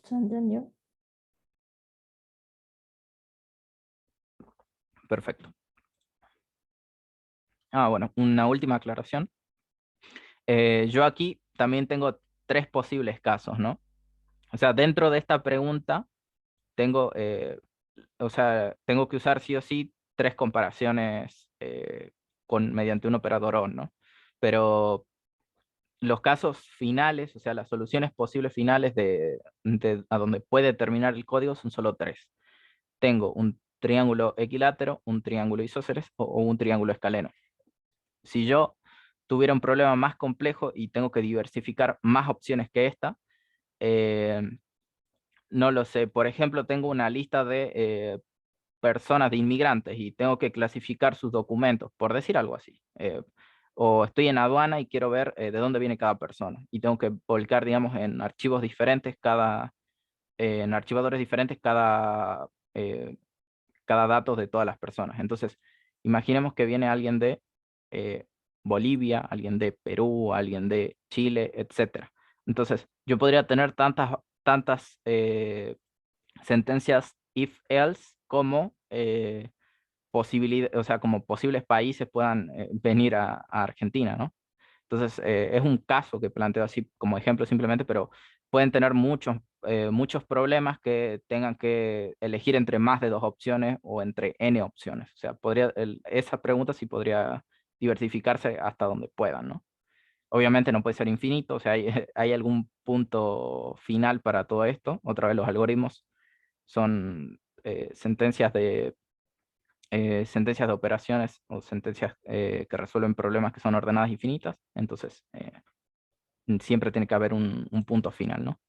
¿Se entendió? Perfecto. Bueno, una última aclaración. Yo aquí también tengo tres posibles casos, ¿no? O sea, dentro de esta pregunta tengo, o sea, tengo que usar sí o sí tres comparaciones mediante un operador OR, ¿no? Pero los casos finales, o sea, las soluciones posibles finales a donde puede terminar el código son solo tres. Tengo un triángulo equilátero, un triángulo isósceles o un triángulo escaleno. Si yo tuviera un problema más complejo y tengo que diversificar más opciones que esta, eh, no lo sé. Por ejemplo, tengo una lista de personas, de inmigrantes, y tengo que clasificar sus documentos, por decir algo así. O estoy en aduana y quiero ver de dónde viene cada persona. Y tengo que volcar, digamos, en archivos diferentes, en archivadores diferentes, cada dato de todas las personas. Entonces, imaginemos que viene alguien de eh, Bolivia, alguien de Perú, alguien de Chile, etcétera. Entonces, yo podría tener tantas sentencias if-else como o sea, como posibles países puedan venir a Argentina, ¿no? Entonces, es un caso que planteo así como ejemplo simplemente, pero pueden tener muchos problemas que tengan que elegir entre más de dos opciones o entre N opciones. O sea, esa pregunta sí podría diversificarse hasta donde puedan, ¿no? Obviamente no puede ser infinito, o sea, hay algún punto final para todo esto. Otra vez, los algoritmos son sentencias de operaciones o sentencias que resuelven problemas que son ordenadas infinitas. Entonces, siempre tiene que haber un punto final, ¿no?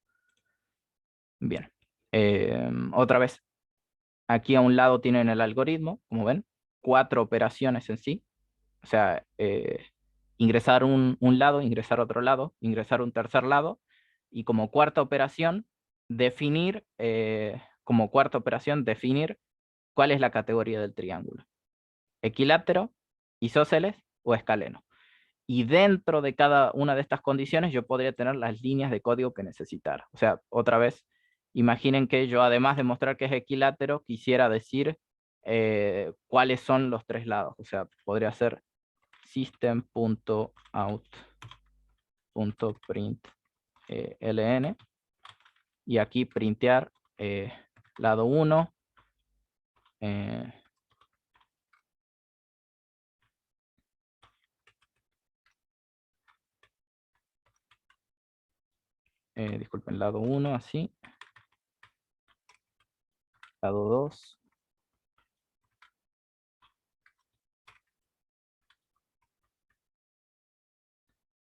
Bien. Otra vez, aquí a un lado tienen el algoritmo, como ven, 4 operaciones en sí. O sea, ingresar un lado, ingresar otro lado, ingresar un tercer lado, y como cuarta operación, definir ¿cuál es la categoría del triángulo? ¿Equilátero, isósceles o escaleno? Y dentro de cada una de estas condiciones yo podría tener las líneas de código que necesitara. O sea, otra vez, imaginen que yo, además de mostrar que es equilátero, quisiera decir cuáles son los tres lados. O sea, podría ser system.out.println y aquí printear lado 1, disculpen, lado 1 así, lado 2,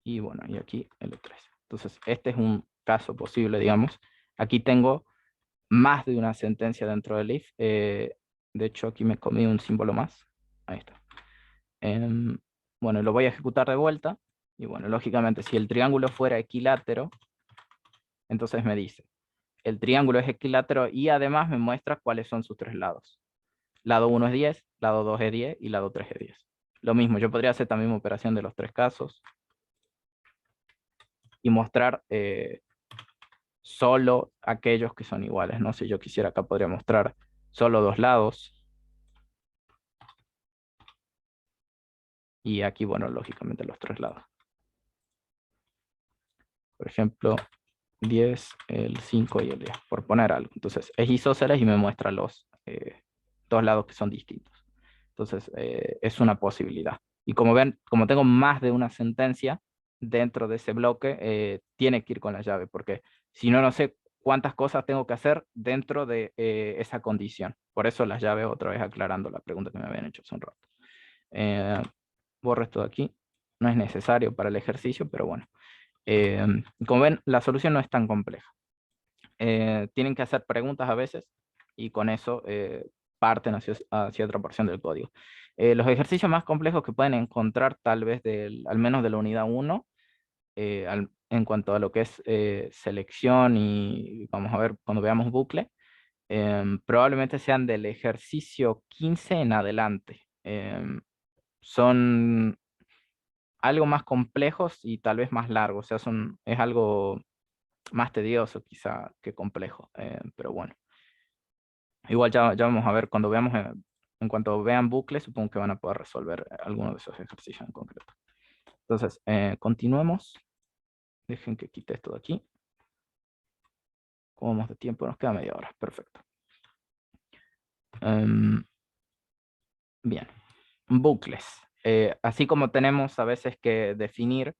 y bueno, y aquí L3. Entonces, este es un caso posible, digamos. Aquí tengo más de una sentencia dentro del if. De hecho, aquí me comí un símbolo más. Ahí está. Bueno, lo voy a ejecutar de vuelta. Y bueno, lógicamente, si el triángulo fuera equilátero, entonces me dice, el triángulo es equilátero y además me muestra cuáles son sus tres lados. Lado 1 es 10, lado 2 es 10 y lado 3 es 10. Lo mismo, yo podría hacer también una operación de los tres casos y mostrar solo aquellos que son iguales, ¿no? Si yo quisiera acá podría mostrar solo dos lados. Y aquí, bueno, lógicamente los tres lados. Por ejemplo, 10, el 5 y el 10, por poner algo. Entonces, es isósceles y me muestra los dos lados que son distintos. Entonces, es una posibilidad. Y como ven, como tengo más de una sentencia dentro de ese bloque, tiene que ir con la llave, porque si no, no sé cuántas cosas tengo que hacer dentro de esa condición. Por eso las llaves, otra vez aclarando la pregunta que me habían hecho hace un rato. Borro esto de aquí. No es necesario para el ejercicio, pero bueno. Como ven, la solución no es tan compleja. Tienen que hacer preguntas a veces y con eso parten hacia otra porción del código. Los ejercicios más complejos que pueden encontrar tal vez al menos de la unidad 1, en cuanto a lo que es selección y vamos a ver cuando veamos bucle, probablemente sean del ejercicio 15 en adelante. Son algo más complejos y tal vez más largos, o sea, es algo más tedioso quizá que complejo, pero bueno. Igual ya vamos a ver, cuando veamos, en cuanto vean bucles, supongo que van a poder resolver alguno de esos ejercicios en concreto. Entonces, continuemos. Dejen que quite esto de aquí. Como vamos de tiempo, nos queda media hora, perfecto. Bien, bucles. Así como tenemos a veces que definir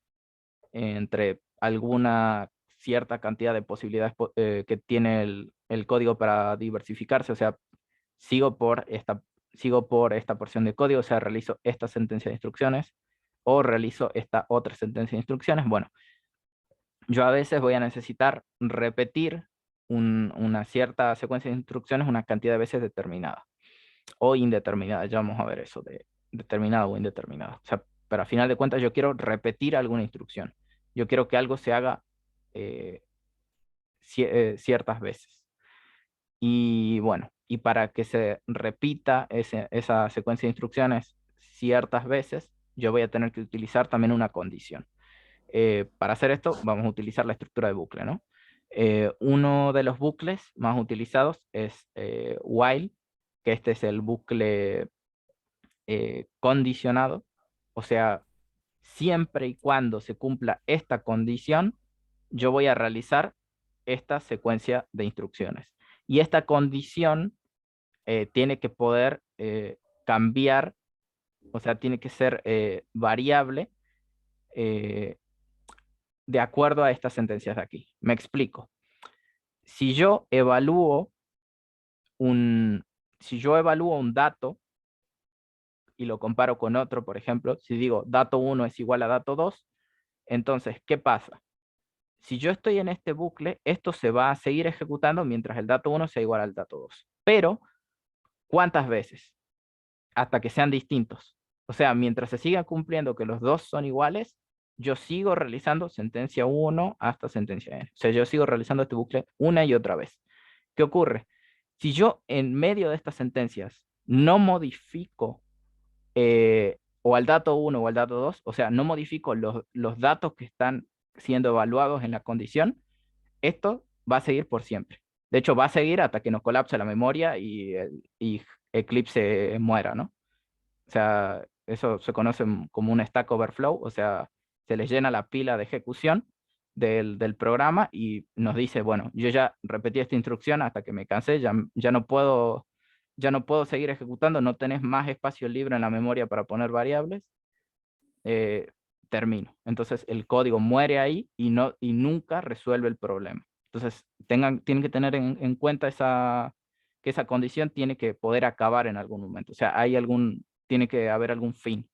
entre alguna cierta cantidad de posibilidades que tiene el código para diversificarse, o sea, sigo por esta porción de código, o sea, realizo esta sentencia de instrucciones o realizo esta otra sentencia de instrucciones. Bueno, yo a veces voy a necesitar repetir una cierta secuencia de instrucciones una cantidad de veces determinada o indeterminada. Ya vamos a ver eso de determinada o indeterminada. O sea, pero a final de cuentas yo quiero repetir alguna instrucción. Yo quiero que algo se haga ciertas veces. Y bueno, y para que se repita esa secuencia de instrucciones ciertas veces, yo voy a tener que utilizar también una condición. Para hacer esto, vamos a utilizar la estructura de bucle, ¿no? Uno de los bucles más utilizados es while, que este es el bucle condicionado, o sea, siempre y cuando se cumpla esta condición, yo voy a realizar esta secuencia de instrucciones. Y esta condición tiene que poder cambiar, o sea, tiene que ser variable de acuerdo a estas sentencias de aquí. Me explico. Si yo evalúo un dato y lo comparo con otro, por ejemplo, si digo dato 1 es igual a dato 2, entonces, ¿qué pasa? Si yo estoy en este bucle, esto se va a seguir ejecutando mientras el dato 1 sea igual al dato 2. Pero, ¿cuántas veces? Hasta que sean distintos. O sea, mientras se siga cumpliendo que los dos son iguales, yo sigo realizando sentencia 1 hasta sentencia n. O sea, yo sigo realizando este bucle una y otra vez. ¿Qué ocurre? Si yo en medio de estas sentencias no modifico o al dato 1 o al dato 2, o sea, no modifico los datos que están siendo evaluados en la condición, esto va a seguir por siempre. De hecho, va a seguir hasta que nos colapse la memoria y Eclipse muera, ¿no? O sea, eso se conoce como un Stack Overflow, o sea, se les llena la pila de ejecución del programa y nos dice, bueno, yo ya repetí esta instrucción hasta que me cansé, ya no puedo seguir ejecutando, no tenés más espacio libre en la memoria para poner variables, termino. Entonces el código muere ahí y nunca resuelve el problema. Entonces tienen que tener en cuenta que esa condición tiene que poder acabar en algún momento. O sea, tiene que haber algún fin.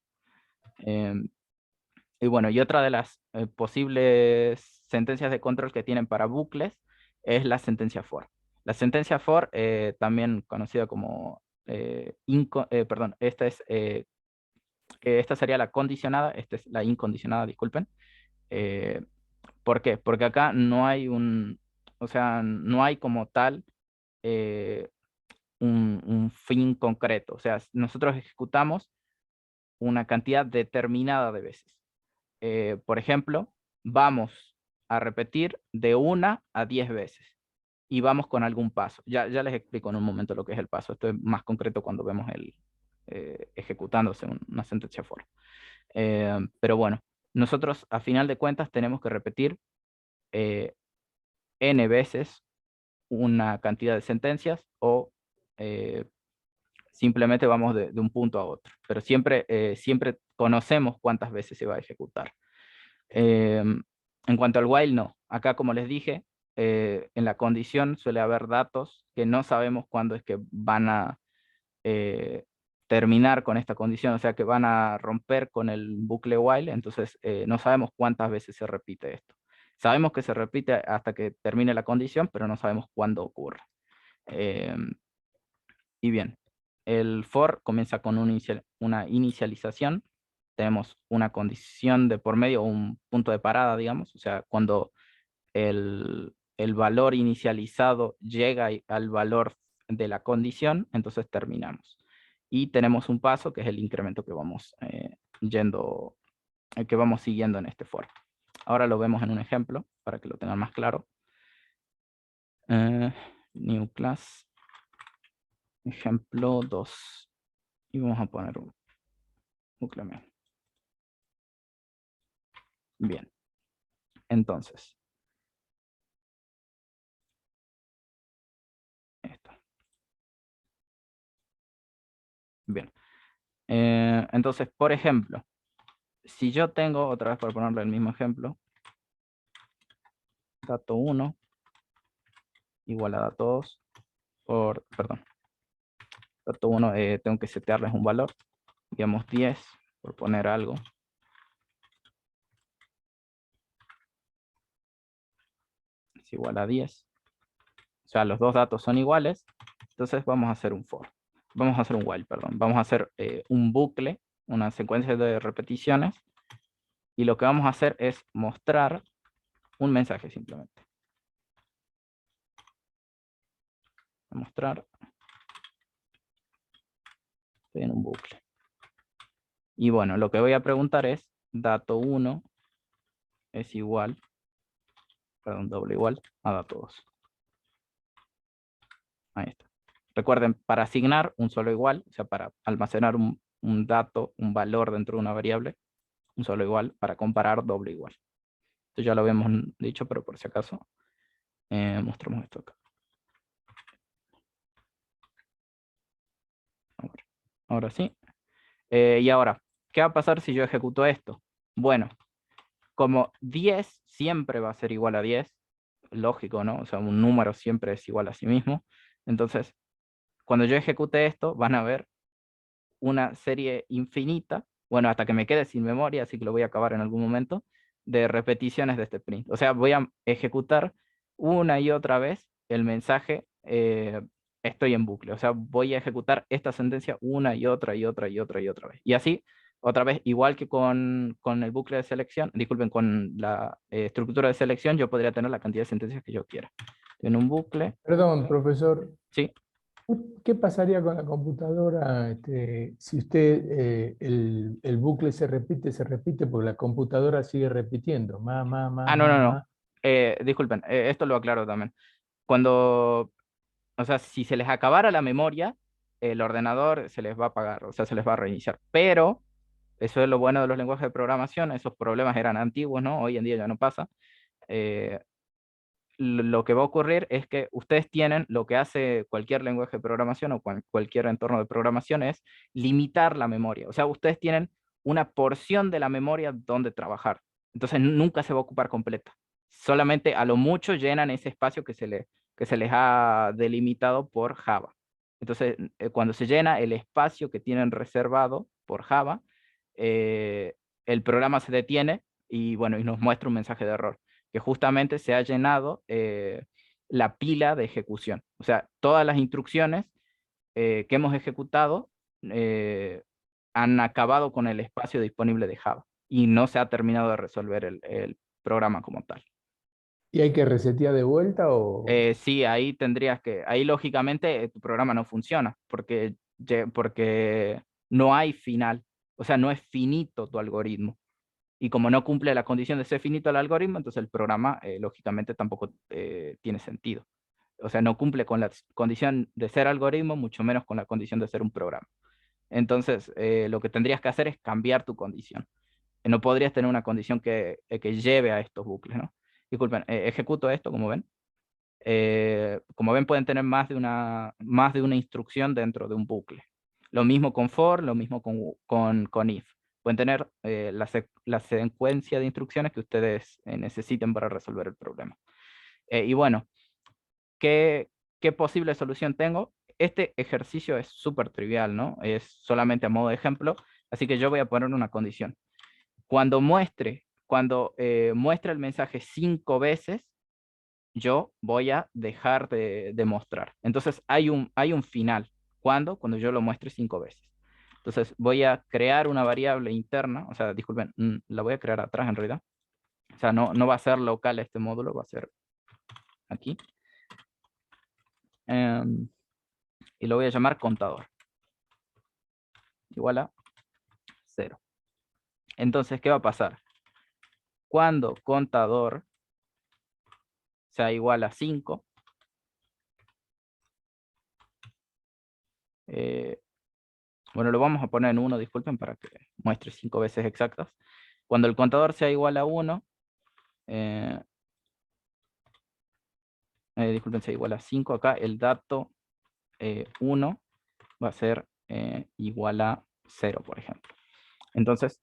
Y bueno, y otra de las posibles sentencias de control que tienen para bucles es la sentencia for. La sentencia for, también conocida como, perdón, esta sería la condicionada, esta es la incondicionada, disculpen. Eh, ¿Por qué? Porque acá no hay o sea, no hay como tal eh, un fin concreto. O sea, nosotros ejecutamos una cantidad determinada de veces. Por ejemplo, vamos a repetir de 1 a 10 veces y vamos con algún paso. Ya les explico en un momento lo que es el paso. Esto es más concreto cuando vemos ejecutándose una sentencia for. Pero bueno, nosotros a final de cuentas tenemos que repetir n veces una cantidad de sentencias o simplemente vamos de un punto a otro. Pero siempre conocemos cuántas veces se va a ejecutar. En cuanto al while, no. Acá, como les dije, en la condición suele haber datos que no sabemos cuándo es que van a terminar con esta condición, o sea que van a romper con el bucle while, entonces no sabemos cuántas veces se repite esto. Sabemos que se repite hasta que termine la condición, pero no sabemos cuándo ocurre. Y bien, el for comienza con una inicialización. Tenemos una condición de por medio, un punto de parada, digamos, o sea, cuando el valor inicializado llega al valor de la condición, entonces terminamos. Y tenemos un paso que es el incremento que vamos que vamos siguiendo en este for. Ahora lo vemos en un ejemplo para que lo tengan más claro. New class, ejemplo 2. Y vamos a poner un bucle main. Bien, entonces, esto. Bien, entonces, por ejemplo, si yo tengo, otra vez para ponerle el mismo ejemplo, dato 1 igual a dato 2 perdón, dato 1 tengo que setearles un valor, digamos 10, por poner algo. Es igual a 10. O sea, los dos datos son iguales, entonces vamos a hacer un for. Vamos a hacer un while, perdón. Vamos a hacer un bucle, una secuencia de repeticiones, y lo que vamos a hacer es mostrar un mensaje simplemente. Mostrar. Estoy en un bucle. Y bueno, lo que voy a preguntar es, dato 1 es igual, perdón, doble igual a dato 2. Ahí está. Recuerden, para asignar un solo igual, o sea, para almacenar un dato, un valor dentro de una variable, un solo igual, para comparar doble igual. Esto ya lo habíamos dicho, pero por si acaso, mostramos esto acá. Ahora sí. Y ahora, ¿qué va a pasar si yo ejecuto esto? Bueno, como 10 siempre va a ser igual a 10, lógico, ¿no? O sea, un número siempre es igual a sí mismo. Entonces, cuando yo ejecute esto, van a ver una serie infinita, bueno, hasta que me quede sin memoria, así que lo voy a acabar en algún momento, de repeticiones de este print. O sea, voy a ejecutar una y otra vez el mensaje, estoy en bucle. O sea, voy a ejecutar esta sentencia una y otra y otra y otra y otra vez. Y así, otra vez, igual que con el bucle de selección, disculpen, con la estructura de selección, yo podría tener la cantidad de sentencias que yo quiera. En un bucle. Perdón, profesor. Sí. ¿Qué pasaría con la computadora si usted el bucle se repite porque la computadora sigue repitiendo? No. Disculpen, esto lo aclaro también. Cuando, o sea, si se les acabara la memoria, el ordenador se les va a apagar, o sea, se les va a reiniciar. Pero eso es lo bueno de los lenguajes de programación, esos problemas eran antiguos, ¿no? Hoy en día ya no pasa. Eh, lo que va a ocurrir es que ustedes tienen lo que hace cualquier lenguaje de programación o cualquier entorno de programación es limitar la memoria. O sea, ustedes tienen una porción de la memoria donde trabajar. Entonces nunca se va a ocupar completa. Solamente a lo mucho llenan ese espacio que se les ha delimitado por Java. Entonces, cuando se llena el espacio que tienen reservado por Java, eh, el programa se detiene y bueno, y nos muestra un mensaje de error que justamente se ha llenado la pila de ejecución. O sea, todas las instrucciones que hemos ejecutado han acabado con el espacio disponible de Java y no se ha terminado de resolver el programa como tal. ¿Y hay que resetear de vuelta o...? Sí, ahí tendrías que, ahí lógicamente tu programa no funciona porque no hay final, o sea, no es finito tu algoritmo. Y como no cumple la condición de ser finito el algoritmo, entonces el programa lógicamente tampoco tiene sentido. O sea, no cumple con la condición de ser algoritmo, mucho menos con la condición de ser un programa. Entonces, lo que tendrías que hacer es cambiar tu condición. No podrías tener una condición que lleve a estos bucles, ¿no? Disculpen, ejecuto esto, como ven. Como ven, pueden tener más de una instrucción dentro de un bucle. Lo mismo con for, lo mismo con if. Pueden tener la secuencia de instrucciones que ustedes necesiten para resolver el problema. Y bueno, ¿qué posible solución tengo? Este ejercicio es súper trivial, ¿no? Es solamente a modo de ejemplo, así que yo voy a poner una condición. Cuando muestre el mensaje 5 veces, yo voy a dejar de mostrar. Entonces hay un final. ¿Cuándo? Cuando yo lo muestre 5 veces. Entonces voy a crear una variable interna, o sea, disculpen, la voy a crear atrás en realidad. O sea, no va a ser local este módulo, va a ser aquí. Y lo voy a llamar contador. Igual a 0. Entonces, ¿qué va a pasar? Cuando contador sea igual a 5, bueno, lo vamos a poner en 1, disculpen, para que muestre 5 veces exactas. Cuando el contador sea igual a 1, disculpen, sea igual a 5, acá el dato 1 va a ser igual a 0, por ejemplo. Entonces,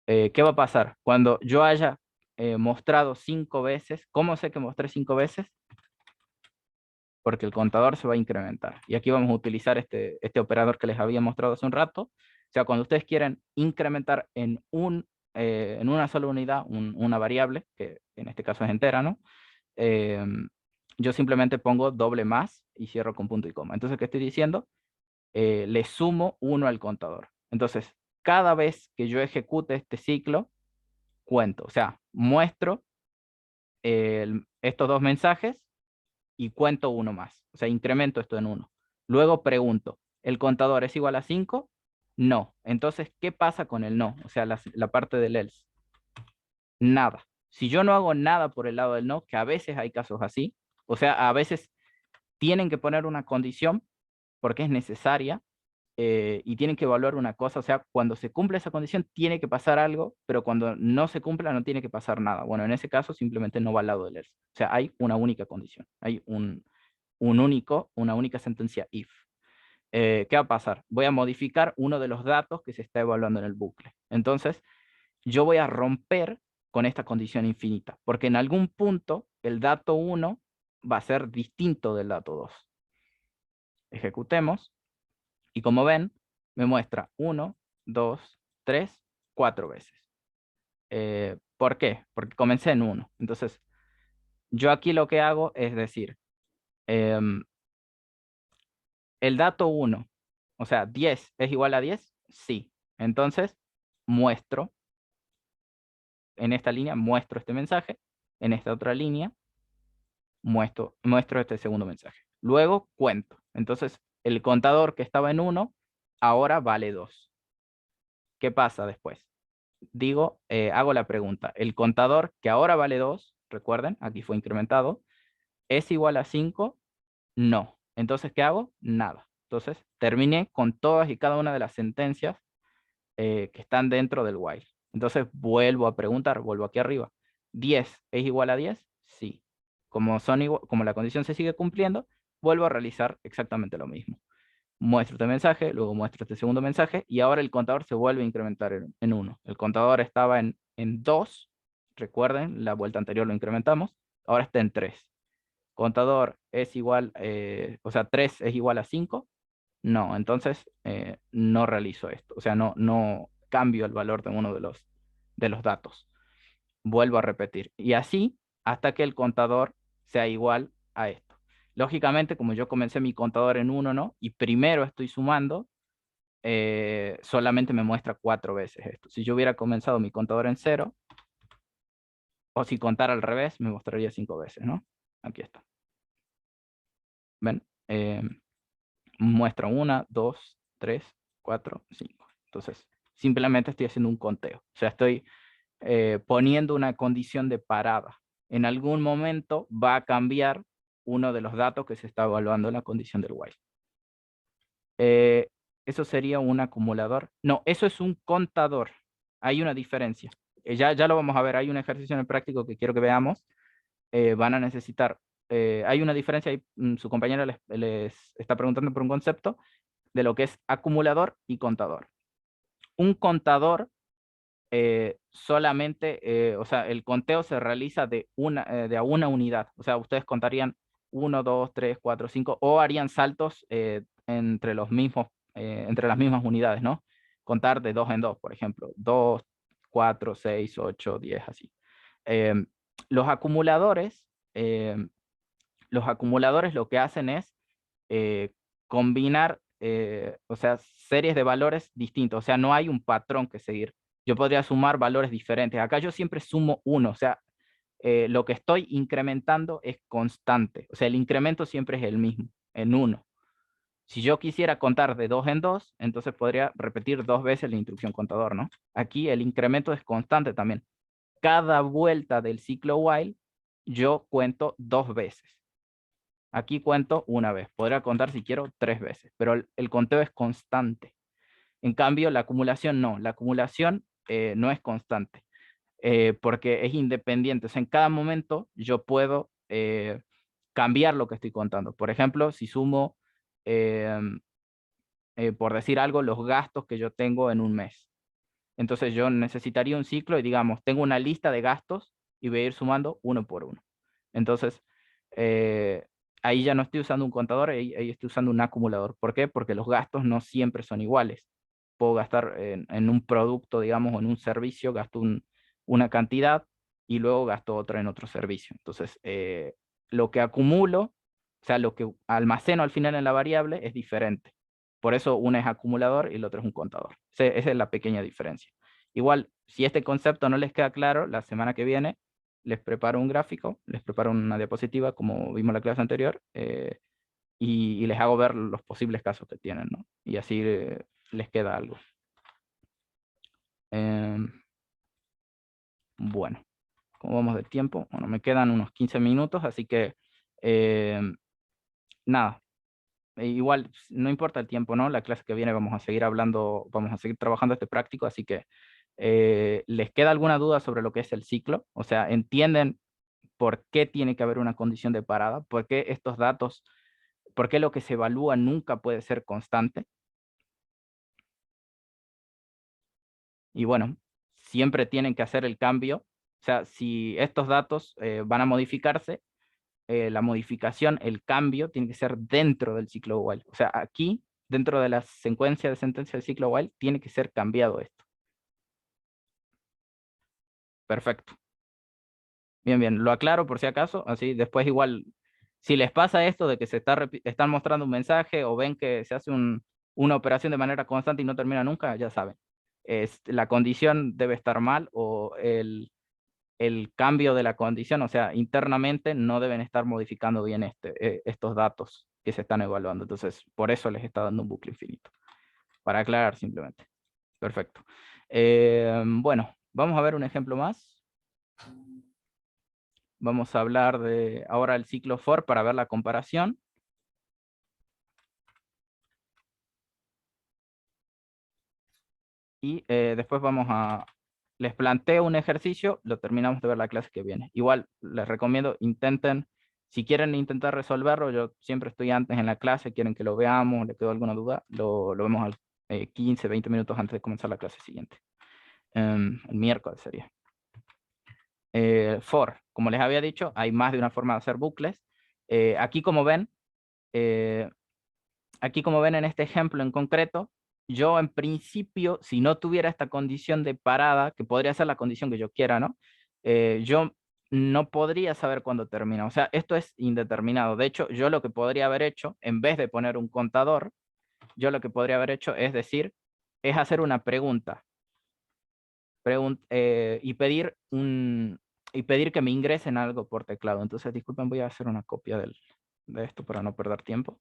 ¿qué va a pasar? Cuando yo haya mostrado 5 veces, ¿cómo sé que mostré 5 veces? Porque el contador se va a incrementar. Y aquí vamos a utilizar este operador que les había mostrado hace un rato. O sea, cuando ustedes quieren incrementar en una sola unidad una variable, que en este caso es entera, ¿no? Yo simplemente pongo doble más y cierro con punto y coma. Entonces, ¿qué estoy diciendo? Le sumo 1 al contador. Entonces, cada vez que yo ejecute este ciclo, cuento. O sea, muestro estos dos mensajes y cuento 1 más. O sea, incremento esto en 1. Luego pregunto, ¿el contador es igual a 5? No. Entonces, ¿qué pasa con el no? O sea, la parte del else. Nada. Si yo no hago nada por el lado del no, que a veces hay casos así, o sea, a veces tienen que poner una condición porque es necesaria y tienen que evaluar una cosa, o sea, cuando se cumple esa condición tiene que pasar algo, pero cuando no se cumpla no tiene que pasar nada. Bueno, en ese caso simplemente no va al lado del else. O sea, hay una única condición, hay una única sentencia if. ¿Qué va a pasar? Voy a modificar uno de los datos que se está evaluando en el bucle. Entonces, yo voy a romper con esta condición infinita, porque en algún punto el dato 1 va a ser distinto del dato 2. Ejecutemos, y como ven, me muestra 1, 2, 3, 4 veces. ¿Por qué? Porque comencé en 1. Entonces, yo aquí lo que hago es decir, el dato 1, o sea, 10 es igual a 10, sí. Entonces, muestro, en esta línea muestro este mensaje, en esta otra línea muestro este segundo mensaje. Luego cuento. Entonces, el contador que estaba en 1 ahora vale 2. ¿Qué pasa después? Digo, hago la pregunta. El contador que ahora vale 2, recuerden, aquí fue incrementado, ¿es igual a 5? No. Entonces, ¿qué hago? Nada. Entonces, terminé con todas y cada una de las sentencias que están dentro del while. Entonces, vuelvo a preguntar, vuelvo aquí arriba. ¿10 es igual a 10? Sí. Como la condición se sigue cumpliendo, vuelvo a realizar exactamente lo mismo. Muestro este mensaje, luego muestro este segundo mensaje, y ahora el contador se vuelve a incrementar en 1. El contador estaba en 2, recuerden, la vuelta anterior lo incrementamos, ahora está en 3. Contador es igual, o sea, 3 es igual a 5. No, entonces no realizo esto, o sea, no cambio el valor de uno de los datos. Vuelvo a repetir, y así hasta que el contador sea igual a esto. Lógicamente, como yo comencé mi contador en 1, ¿no? Y primero estoy sumando, solamente me muestra 4 veces esto. Si yo hubiera comenzado mi contador en 0, o si contara al revés, me mostraría 5 veces, ¿no? Aquí está. ¿Ven? Muestra 1, 2, 3, 4, 5. Entonces, simplemente estoy haciendo un conteo. O sea, estoy poniendo una condición de parada. En algún momento va a cambiar uno de los datos que se está evaluando en la condición del while. Eso sería un acumulador. No, eso es un contador. Hay una diferencia. Ya lo vamos a ver. Hay un ejercicio en el práctico que quiero que veamos. Van a necesitar. Hay una diferencia. Su compañera les está preguntando por un concepto de lo que es acumulador y contador. Un contador solamente, o sea, el conteo se realiza de a una unidad. O sea, ustedes contarían 1, 2, 3, 4, 5, o harían saltos entre las mismas unidades, ¿no? Contar de 2 en 2, por ejemplo. 2, 4, 6, 8, 10, así. Los acumuladores lo que hacen es combinar, o sea, series de valores distintos. O sea, no hay un patrón que seguir. Yo podría sumar valores diferentes. Acá yo siempre sumo 1. O sea, lo que estoy incrementando es constante. O sea, el incremento siempre es el mismo, en 1. Si yo quisiera contar de 2 en 2, entonces podría repetir 2 veces la instrucción contador, ¿no? Aquí el incremento es constante también. Cada vuelta del ciclo while, yo cuento 2 veces. Aquí cuento 1 vez. Podría contar si quiero 3 veces, pero el conteo es constante. En cambio, la acumulación no. La acumulación no es constante porque es independiente. O sea, en cada momento yo puedo cambiar lo que estoy contando. Por ejemplo, si sumo, por decir algo, los gastos que yo tengo en un mes. Entonces yo necesitaría un ciclo y digamos, tengo una lista de gastos y voy a ir sumando uno por uno. Entonces, ahí ya no estoy usando un contador, ahí estoy usando un acumulador. ¿Por qué? Porque los gastos no siempre son iguales. Puedo gastar en un producto, digamos, o en un servicio, gasto una cantidad y luego gasto otra en otro servicio. Entonces, lo que acumulo, o sea, lo que almaceno al final en la variable es diferente. Por eso uno es acumulador y el otro es un contador. Esa es la pequeña diferencia. Igual, si este concepto no les queda claro, la semana que viene les preparo un gráfico, les preparo una diapositiva, como vimos en la clase anterior, y les hago ver los posibles casos que tienen, ¿no? Y así les queda algo. Bueno, ¿cómo vamos de tiempo? Bueno, me quedan unos 15 minutos, así que nada. Igual, no importa el tiempo, ¿no? La clase que viene vamos a seguir hablando, vamos a seguir trabajando este práctico, así que ¿les queda alguna duda sobre lo que es el ciclo? O sea, ¿entienden por qué tiene que haber una condición de parada? ¿Por qué estos datos, por qué lo que se evalúa nunca puede ser constante? Y bueno, siempre tienen que hacer el cambio. O sea, si estos datos van a modificarse, la modificación, el cambio, tiene que ser dentro del ciclo while. O sea, aquí, dentro de la secuencia de sentencia del ciclo while, tiene que ser cambiado esto. Perfecto. Bien, bien. Lo aclaro por si acaso. Así después igual, si les pasa esto de que están mostrando un mensaje o ven que se hace una operación de manera constante y no termina nunca, ya saben. La condición debe estar mal o el cambio de la condición, o sea, internamente no deben estar modificando bien estos datos que se están evaluando. Entonces, por eso les está dando un bucle infinito. Para aclarar simplemente. Perfecto. Bueno, vamos a ver un ejemplo más. Vamos a hablar de ahora el ciclo for para ver la comparación. Y después les planteo un ejercicio, lo terminamos de ver la clase que viene. Igual les recomiendo, intenten, si quieren intentar resolverlo, yo siempre estoy antes en la clase, quieren que lo veamos, le quedó alguna duda, lo vemos 15, 20 minutos antes de comenzar la clase siguiente. El miércoles sería. For, como les había dicho, hay más de una forma de hacer bucles. Aquí como ven en este ejemplo en concreto, yo en principio, si no tuviera esta condición de parada, que podría ser la condición que yo quiera, ¿no? Yo no podría saber cuándo termina. O sea, esto es indeterminado. De hecho, yo lo que podría haber hecho, en vez de poner un contador, yo lo que podría haber hecho es hacer una pregunta. Y pedir que me ingresen algo por teclado. Entonces, disculpen, voy a hacer una copia de esto para no perder tiempo.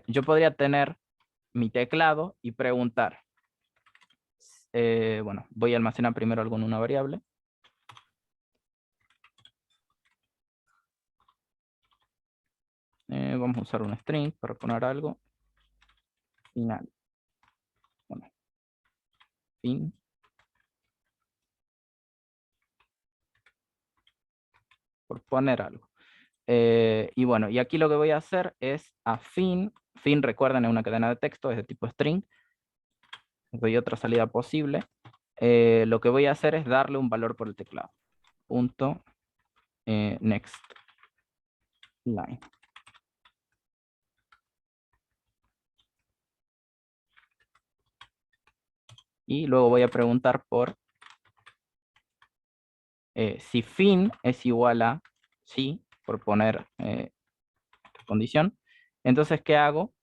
Yo podría tener mi teclado y preguntar. Bueno, voy a almacenar primero algo en una variable. Vamos a usar un string para poner algo. Final. Bueno, fin. Por poner algo. Y bueno, y aquí lo que voy a hacer es a fin. Fin, recuerden, es una cadena de texto, es de tipo string. Doy otra salida posible. Lo que voy a hacer es darle un valor por el teclado. Punto next line. Y luego voy a preguntar por si fin es igual a sí, por poner condición. Entonces, ¿qué hago?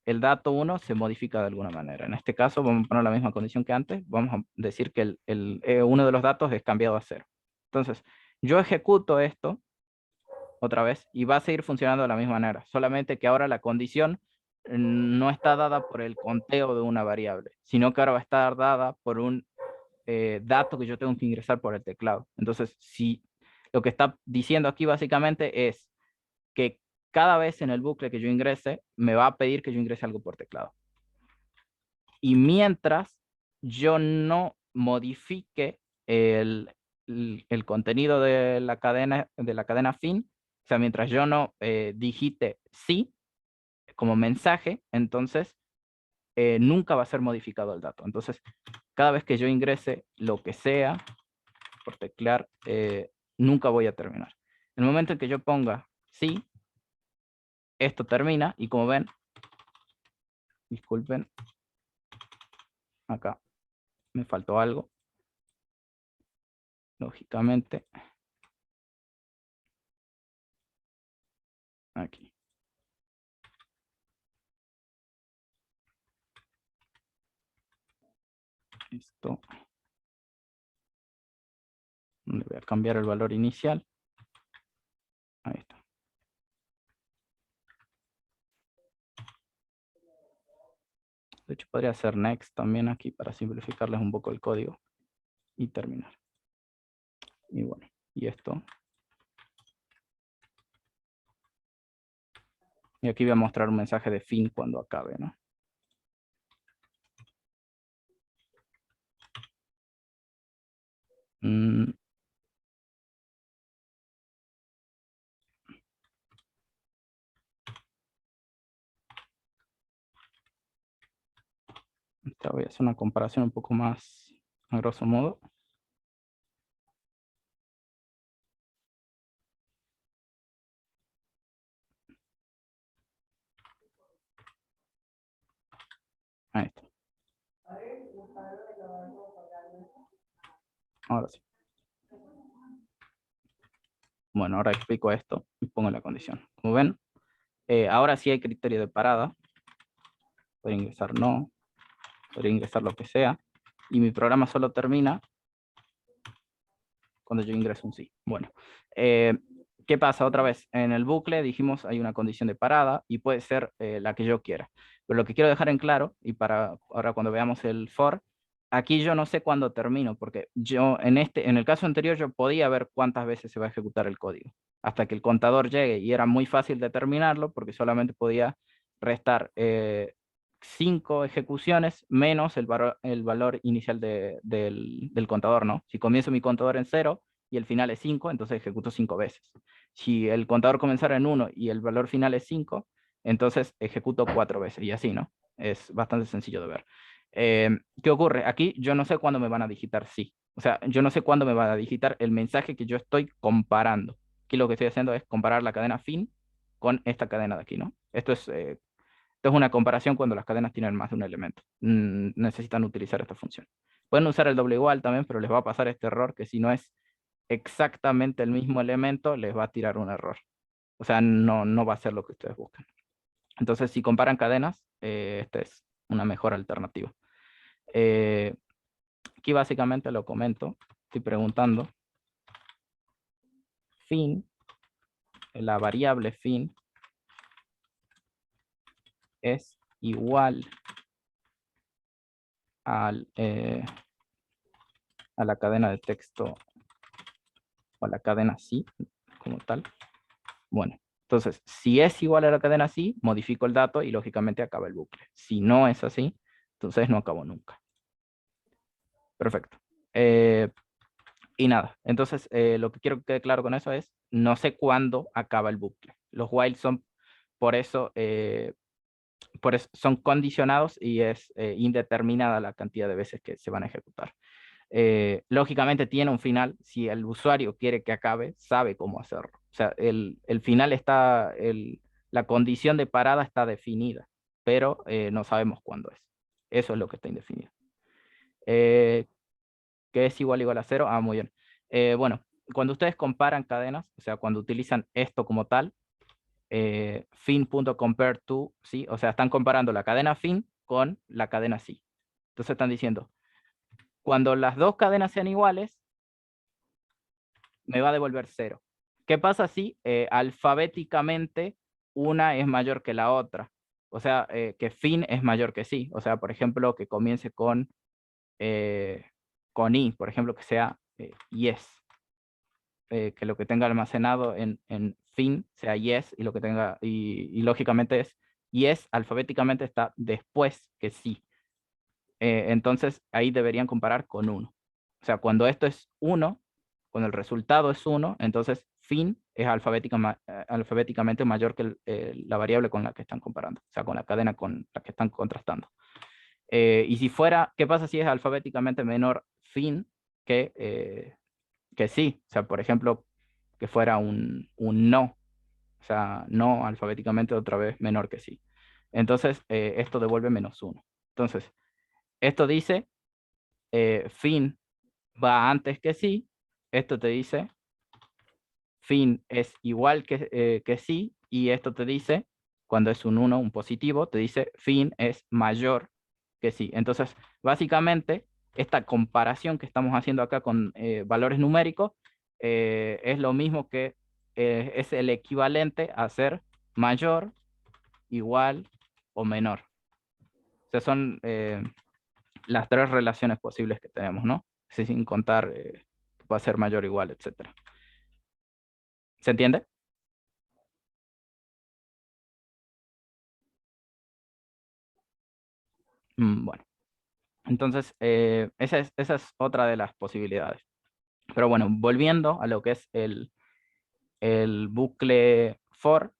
El dato 1 se modifica de alguna manera. En este caso, vamos a poner la misma condición que antes. Vamos a decir que uno de los datos es cambiado a 0. Entonces, yo ejecuto esto otra vez y va a seguir funcionando de la misma manera. Solamente que ahora la condición no está dada por el conteo de una variable, sino que ahora va a estar dada por un dato que yo tengo que ingresar por el teclado. Entonces, si lo que está diciendo aquí básicamente es que cada vez en el bucle que yo ingrese, me va a pedir que yo ingrese algo por teclado. Y mientras yo no modifique el contenido de la cadena fin, o sea, mientras yo no digite sí como mensaje, entonces nunca va a ser modificado el dato. Entonces, cada vez que yo ingrese lo que sea por teclear, nunca voy a terminar. En el momento en que yo ponga sí, esto termina y como ven, disculpen, acá me faltó algo, lógicamente, aquí. Esto, le voy a cambiar el valor inicial, ahí está. De hecho, podría hacer next también aquí para simplificarles un poco el código y terminar. Y bueno, y esto. Y aquí voy a mostrar un mensaje de fin cuando acabe, ¿no? Voy a hacer una comparación un poco más a grosso modo. Ahí está. Ahora sí. Bueno, ahora explico esto y pongo la condición. Como ven, ahora sí hay criterio de parada. Podría ingresar no, podría ingresar lo que sea. Y mi programa solo termina cuando yo ingreso un sí. Bueno, ¿Qué pasa otra vez? En el bucle dijimos hay una condición de parada y puede ser la que yo quiera. Pero lo que quiero dejar en claro, y para ahora cuando veamos el for, aquí yo no sé cuándo termino, porque yo en el caso anterior yo podía ver cuántas veces se va a ejecutar el código, hasta que el contador llegue, y era muy fácil determinarlo porque solamente podía restar 5 ejecuciones menos el valor inicial del contador, ¿no? Si comienzo mi contador en 0 y el final es 5, entonces ejecuto 5 veces. Si el contador comenzara en 1 y el valor final es 5, entonces ejecuto 4 veces, y así, ¿no? Es bastante sencillo de ver. ¿Qué ocurre? Aquí yo no sé cuándo me van a digitar sí. O sea, yo no sé cuándo me va a digitar el mensaje que yo estoy comparando. Aquí lo que estoy haciendo es comparar la cadena fin con esta cadena de aquí, ¿no? Esto es una comparación cuando las cadenas tienen más de un elemento. Necesitan utilizar esta función. Pueden usar el doble igual también, pero les va a pasar este error que si no es exactamente el mismo elemento, les va a tirar un error. O sea, no va a ser lo que ustedes buscan. Entonces, si comparan cadenas, esta es una mejor alternativa. Aquí básicamente lo comento. Estoy preguntando. Fin, la variable fin, es igual a la cadena de texto o a la cadena sí, como tal. Bueno, entonces, si es igual a la cadena sí, modifico el dato y lógicamente acaba el bucle. Si no es así, entonces no acabo nunca. Perfecto. Y nada, entonces lo que quiero que quede claro con eso es, no sé cuándo acaba el bucle. Los while son, por eso son condicionados y es indeterminada la cantidad de veces que se van a ejecutar. Lógicamente tiene un final. Si el usuario quiere que acabe, sabe cómo hacerlo. O sea, el final está, la condición de parada está definida, pero no sabemos cuándo es. Eso es lo que está indefinido. ¿Qué es igual a 0? Ah, muy bien. Bueno, cuando ustedes comparan cadenas, o sea, cuando utilizan esto como tal, fin.compareTo, ¿sí? O sea, están comparando la cadena fin con la cadena sí. Entonces están diciendo, cuando las dos cadenas sean iguales, me va a devolver 0. ¿Qué pasa si alfabéticamente una es mayor que la otra? O sea, que fin es mayor que sí. O sea, por ejemplo, que comience con i, por ejemplo, que sea yes. Que lo que tenga almacenado en fin sea yes, y lo que tenga, y lógicamente es yes, alfabéticamente está después que sí. Entonces ahí deberían comparar con 1. O sea, cuando esto es 1, cuando el resultado es 1, entonces fin es alfabéticamente mayor que la variable con la que están comparando, o sea, con la cadena con la que están contrastando. Y si fuera, ¿qué pasa si es alfabéticamente menor fin que sí? O sea, por ejemplo, que fuera un no, o sea, no alfabéticamente otra vez menor que sí. Entonces, esto devuelve -1. Entonces, esto dice fin va antes que sí. Esto te dice fin es igual que sí. Y esto te dice, cuando es un 1, un positivo, te dice fin es mayor que sí. Entonces, básicamente, esta comparación que estamos haciendo acá con valores numéricos es lo mismo que es el equivalente a ser mayor, igual o menor. O sea, son las 3 relaciones posibles que tenemos, ¿no? Sí, sin contar va a ser mayor, igual, etc. ¿Se entiende? Bueno, entonces esa es otra de las posibilidades. Pero bueno, volviendo a lo que es el bucle for,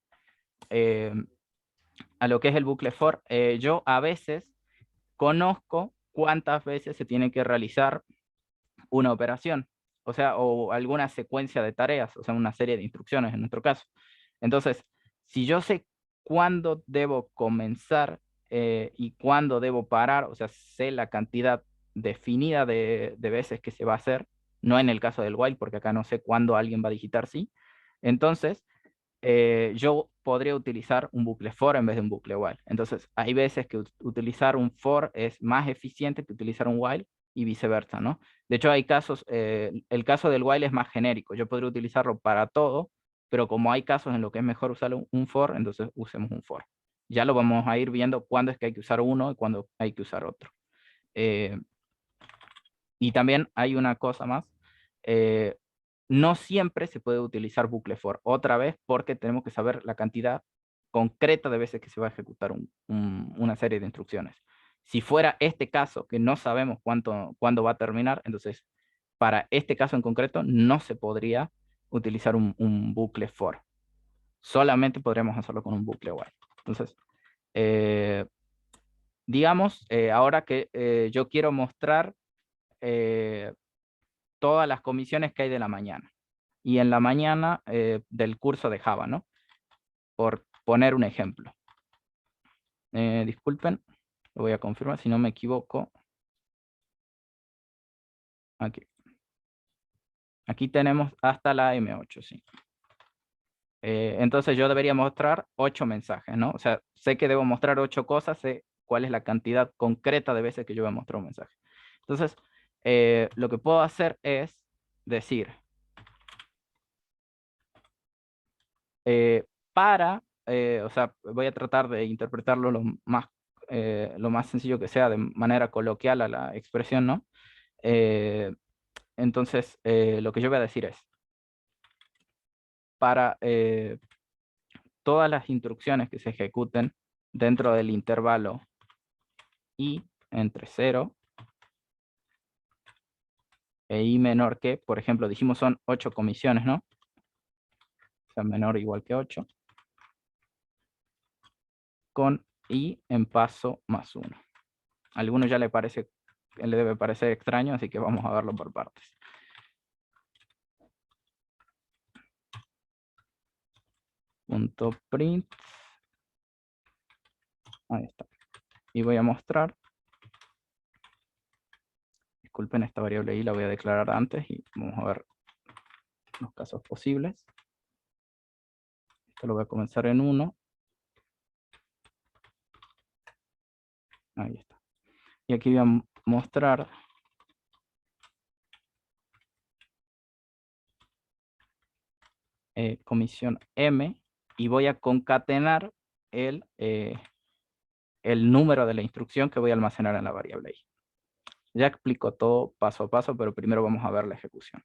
yo a veces conozco cuántas veces se tiene que realizar una operación, o sea, o alguna secuencia de tareas, o sea, una serie de instrucciones en nuestro caso. Entonces, si yo sé cuándo debo comenzar y cuándo debo parar, o sea, sé la cantidad definida de veces que se va a hacer, no en el caso del while, porque acá no sé cuándo alguien va a digitar sí, entonces yo podría utilizar un bucle for en vez de un bucle while. Entonces, hay veces que utilizar un for es más eficiente que utilizar un while y viceversa, ¿no? De hecho, hay casos, el caso del while es más genérico. Yo podría utilizarlo para todo, pero como hay casos en los que es mejor usar un for, entonces usemos un for. Ya lo vamos a ir viendo cuándo es que hay que usar uno y cuándo hay que usar otro. Y también hay una cosa más. No siempre se puede utilizar bucle for, otra vez, porque tenemos que saber la cantidad concreta de veces que se va a ejecutar una serie de instrucciones. Si fuera este caso, que no sabemos cuándo va a terminar, entonces para este caso en concreto no se podría utilizar un bucle for. Solamente podríamos hacerlo con un bucle while. Entonces, digamos, ahora que yo quiero mostrar todas las comisiones que hay de la mañana. Y en la mañana del curso de Java, ¿no? Por poner un ejemplo. Disculpen, lo voy a confirmar si no me equivoco. Aquí. Aquí tenemos hasta la M8, sí. Entonces yo debería mostrar 8 mensajes, ¿no? O sea, sé que debo mostrar 8 cosas, sé cuál es la cantidad concreta de veces que yo voy a mostrar un mensaje. Entonces, lo que puedo hacer es decir, o sea, voy a tratar de interpretarlo lo más sencillo que sea, de manera coloquial a la expresión, ¿no? Entonces, lo que yo voy a decir es, para todas las instrucciones que se ejecuten dentro del intervalo i entre 0 e i menor que, por ejemplo, dijimos son 8 comisiones, ¿no? O sea, menor o igual que 8. Con i en paso más 1. A alguno ya le debe parecer extraño, así que vamos a verlo por partes. Punto print. Ahí está. Y voy a mostrar. Disculpen, esta variable i la voy a declarar antes y vamos a ver los casos posibles. Esto lo voy a comenzar en 1. Ahí está. Y aquí voy a mostrar comisión M y voy a concatenar el número de la instrucción que voy a almacenar en la variable i. Ya explico todo paso a paso, pero primero vamos a ver la ejecución.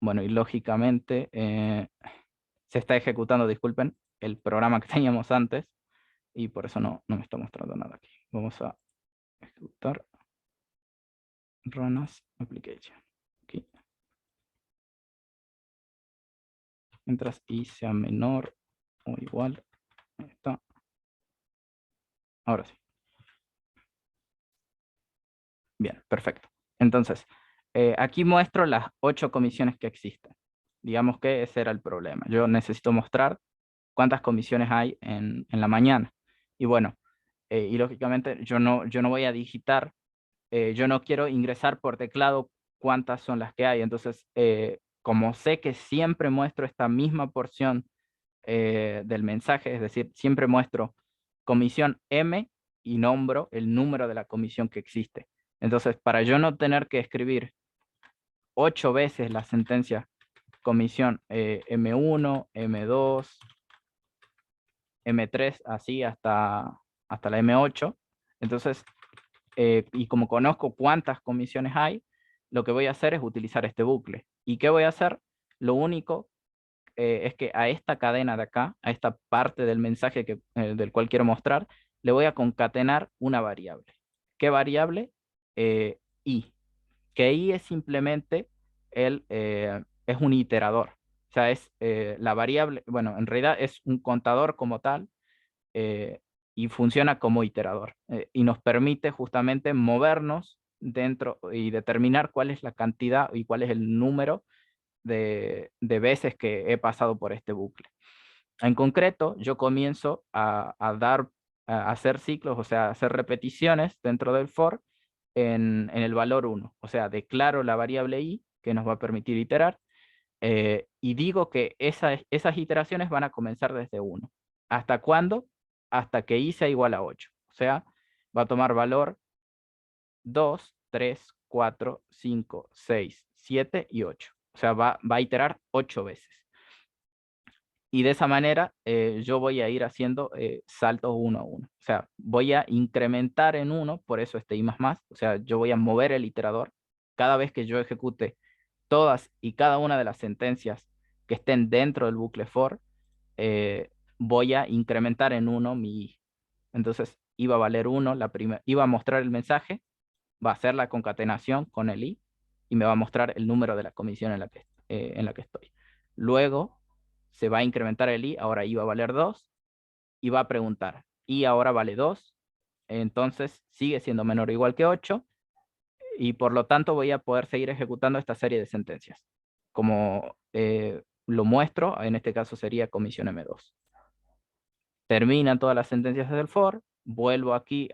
Bueno, y lógicamente se está ejecutando, disculpen, el programa que teníamos antes y por eso no me está mostrando nada aquí. Vamos a ejecutar run as application. Aquí. Mientras i sea menor o igual. Ahí está. Ahora sí. Bien, perfecto. Entonces, aquí muestro las 8 comisiones que existen. Digamos que ese era el problema. Yo necesito mostrar cuántas comisiones hay en la mañana. Y bueno, y lógicamente yo no voy a digitar, yo no quiero ingresar por teclado cuántas son las que hay. Entonces, como sé que siempre muestro esta misma porción del mensaje, es decir, siempre muestro comisión M y nombro el número de la comisión que existe. Entonces, para yo no tener que escribir 8 veces la sentencia comisión M1, M2, M3, así hasta la M8, entonces, y como conozco cuántas comisiones hay, lo que voy a hacer es utilizar este bucle. ¿Y qué voy a hacer? Lo único es que a esta cadena de acá, a esta parte del mensaje del cual quiero mostrar, le voy a concatenar una variable. ¿Qué variable? I. Que i es simplemente es un iterador. O sea, es la variable, bueno, en realidad es un contador como tal y funciona como iterador. Y nos permite justamente movernos dentro y determinar cuál es la cantidad y cuál es el número de veces que he pasado por este bucle. En concreto, yo comienzo a hacer ciclos, o sea, a hacer repeticiones dentro del for en el valor 1. O sea, declaro la variable i que nos va a permitir iterar y digo que esas iteraciones van a comenzar desde 1. ¿Hasta cuándo? Hasta que i sea igual a 8. O sea, va a tomar valor 2, 3, 4, 5, 6, 7 y 8. O sea, va a iterar 8 veces. Y de esa manera yo voy a ir haciendo saltos uno a uno. O sea, voy a incrementar en 1, por eso este I++. O sea, yo voy a mover el iterador. Cada vez que yo ejecute todas y cada una de las sentencias que estén dentro del bucle for, voy a incrementar en 1 mi I. Entonces, iba a valer 1, iba a mostrar el mensaje, va a hacer la concatenación con el I y me va a mostrar el número de la comisión en la que estoy. Luego se va a incrementar el I, ahora I va a valer 2 y va a preguntar, I ahora vale 2, entonces sigue siendo menor o igual que 8 y por lo tanto voy a poder seguir ejecutando esta serie de sentencias. Como lo muestro, en este caso sería comisión M2. Terminan todas las sentencias del for, vuelvo aquí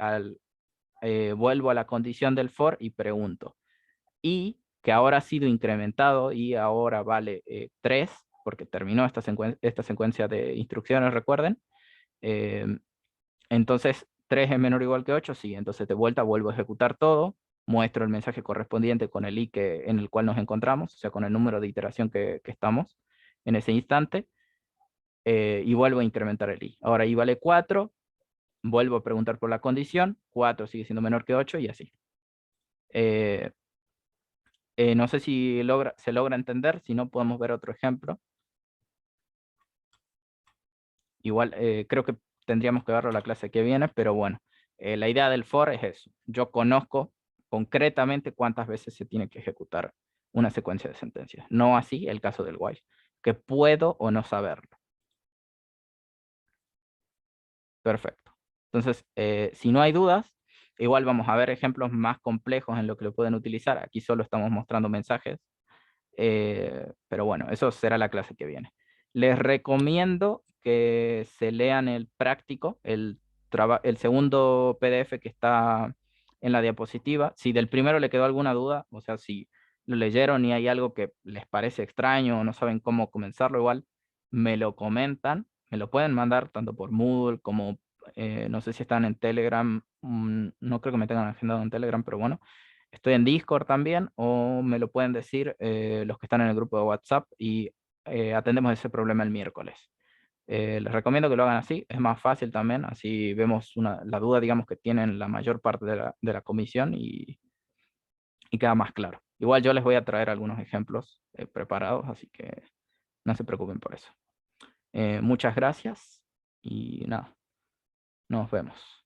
vuelvo a la condición del for y pregunto. Y que ahora ha sido incrementado y ahora vale 3, porque terminó esta secuencia de instrucciones, recuerden. Entonces, 3 es menor o igual que 8, sí. Entonces, de vuelta vuelvo a ejecutar todo, muestro el mensaje correspondiente con el I en el cual nos encontramos, o sea, con el número de iteración que estamos en ese instante, y vuelvo a incrementar el I. Ahora I vale 4, vuelvo a preguntar por la condición, 4 sigue siendo menor que 8 y así. No sé si se logra entender, si no podemos ver otro ejemplo. Igual creo que tendríamos que verlo la clase que viene, pero bueno, la idea del for es eso. Yo conozco concretamente cuántas veces se tiene que ejecutar una secuencia de sentencias. No así el caso del while, que puedo o no saberlo. Perfecto. Entonces, si no hay dudas, igual vamos a ver ejemplos más complejos en lo que lo pueden utilizar. Aquí solo estamos mostrando mensajes. Pero bueno, eso será la clase que viene. Les recomiendo que se lean el práctico, el segundo PDF que está en la diapositiva. Si del primero le quedó alguna duda, o sea, si lo leyeron y hay algo que les parece extraño o no saben cómo comenzarlo, igual me lo comentan, me lo pueden mandar tanto por Moodle como, no sé si están en Telegram, no creo que me tengan agendado en Telegram, pero bueno. Estoy en Discord también, o me lo pueden decir los que están en el grupo de WhatsApp y atendemos ese problema el miércoles. Les recomiendo que lo hagan así, es más fácil también, así vemos la duda, digamos, que tienen la mayor parte de la comisión y queda más claro. Igual yo les voy a traer algunos ejemplos preparados, así que no se preocupen por eso. Muchas gracias y nada, nos vemos.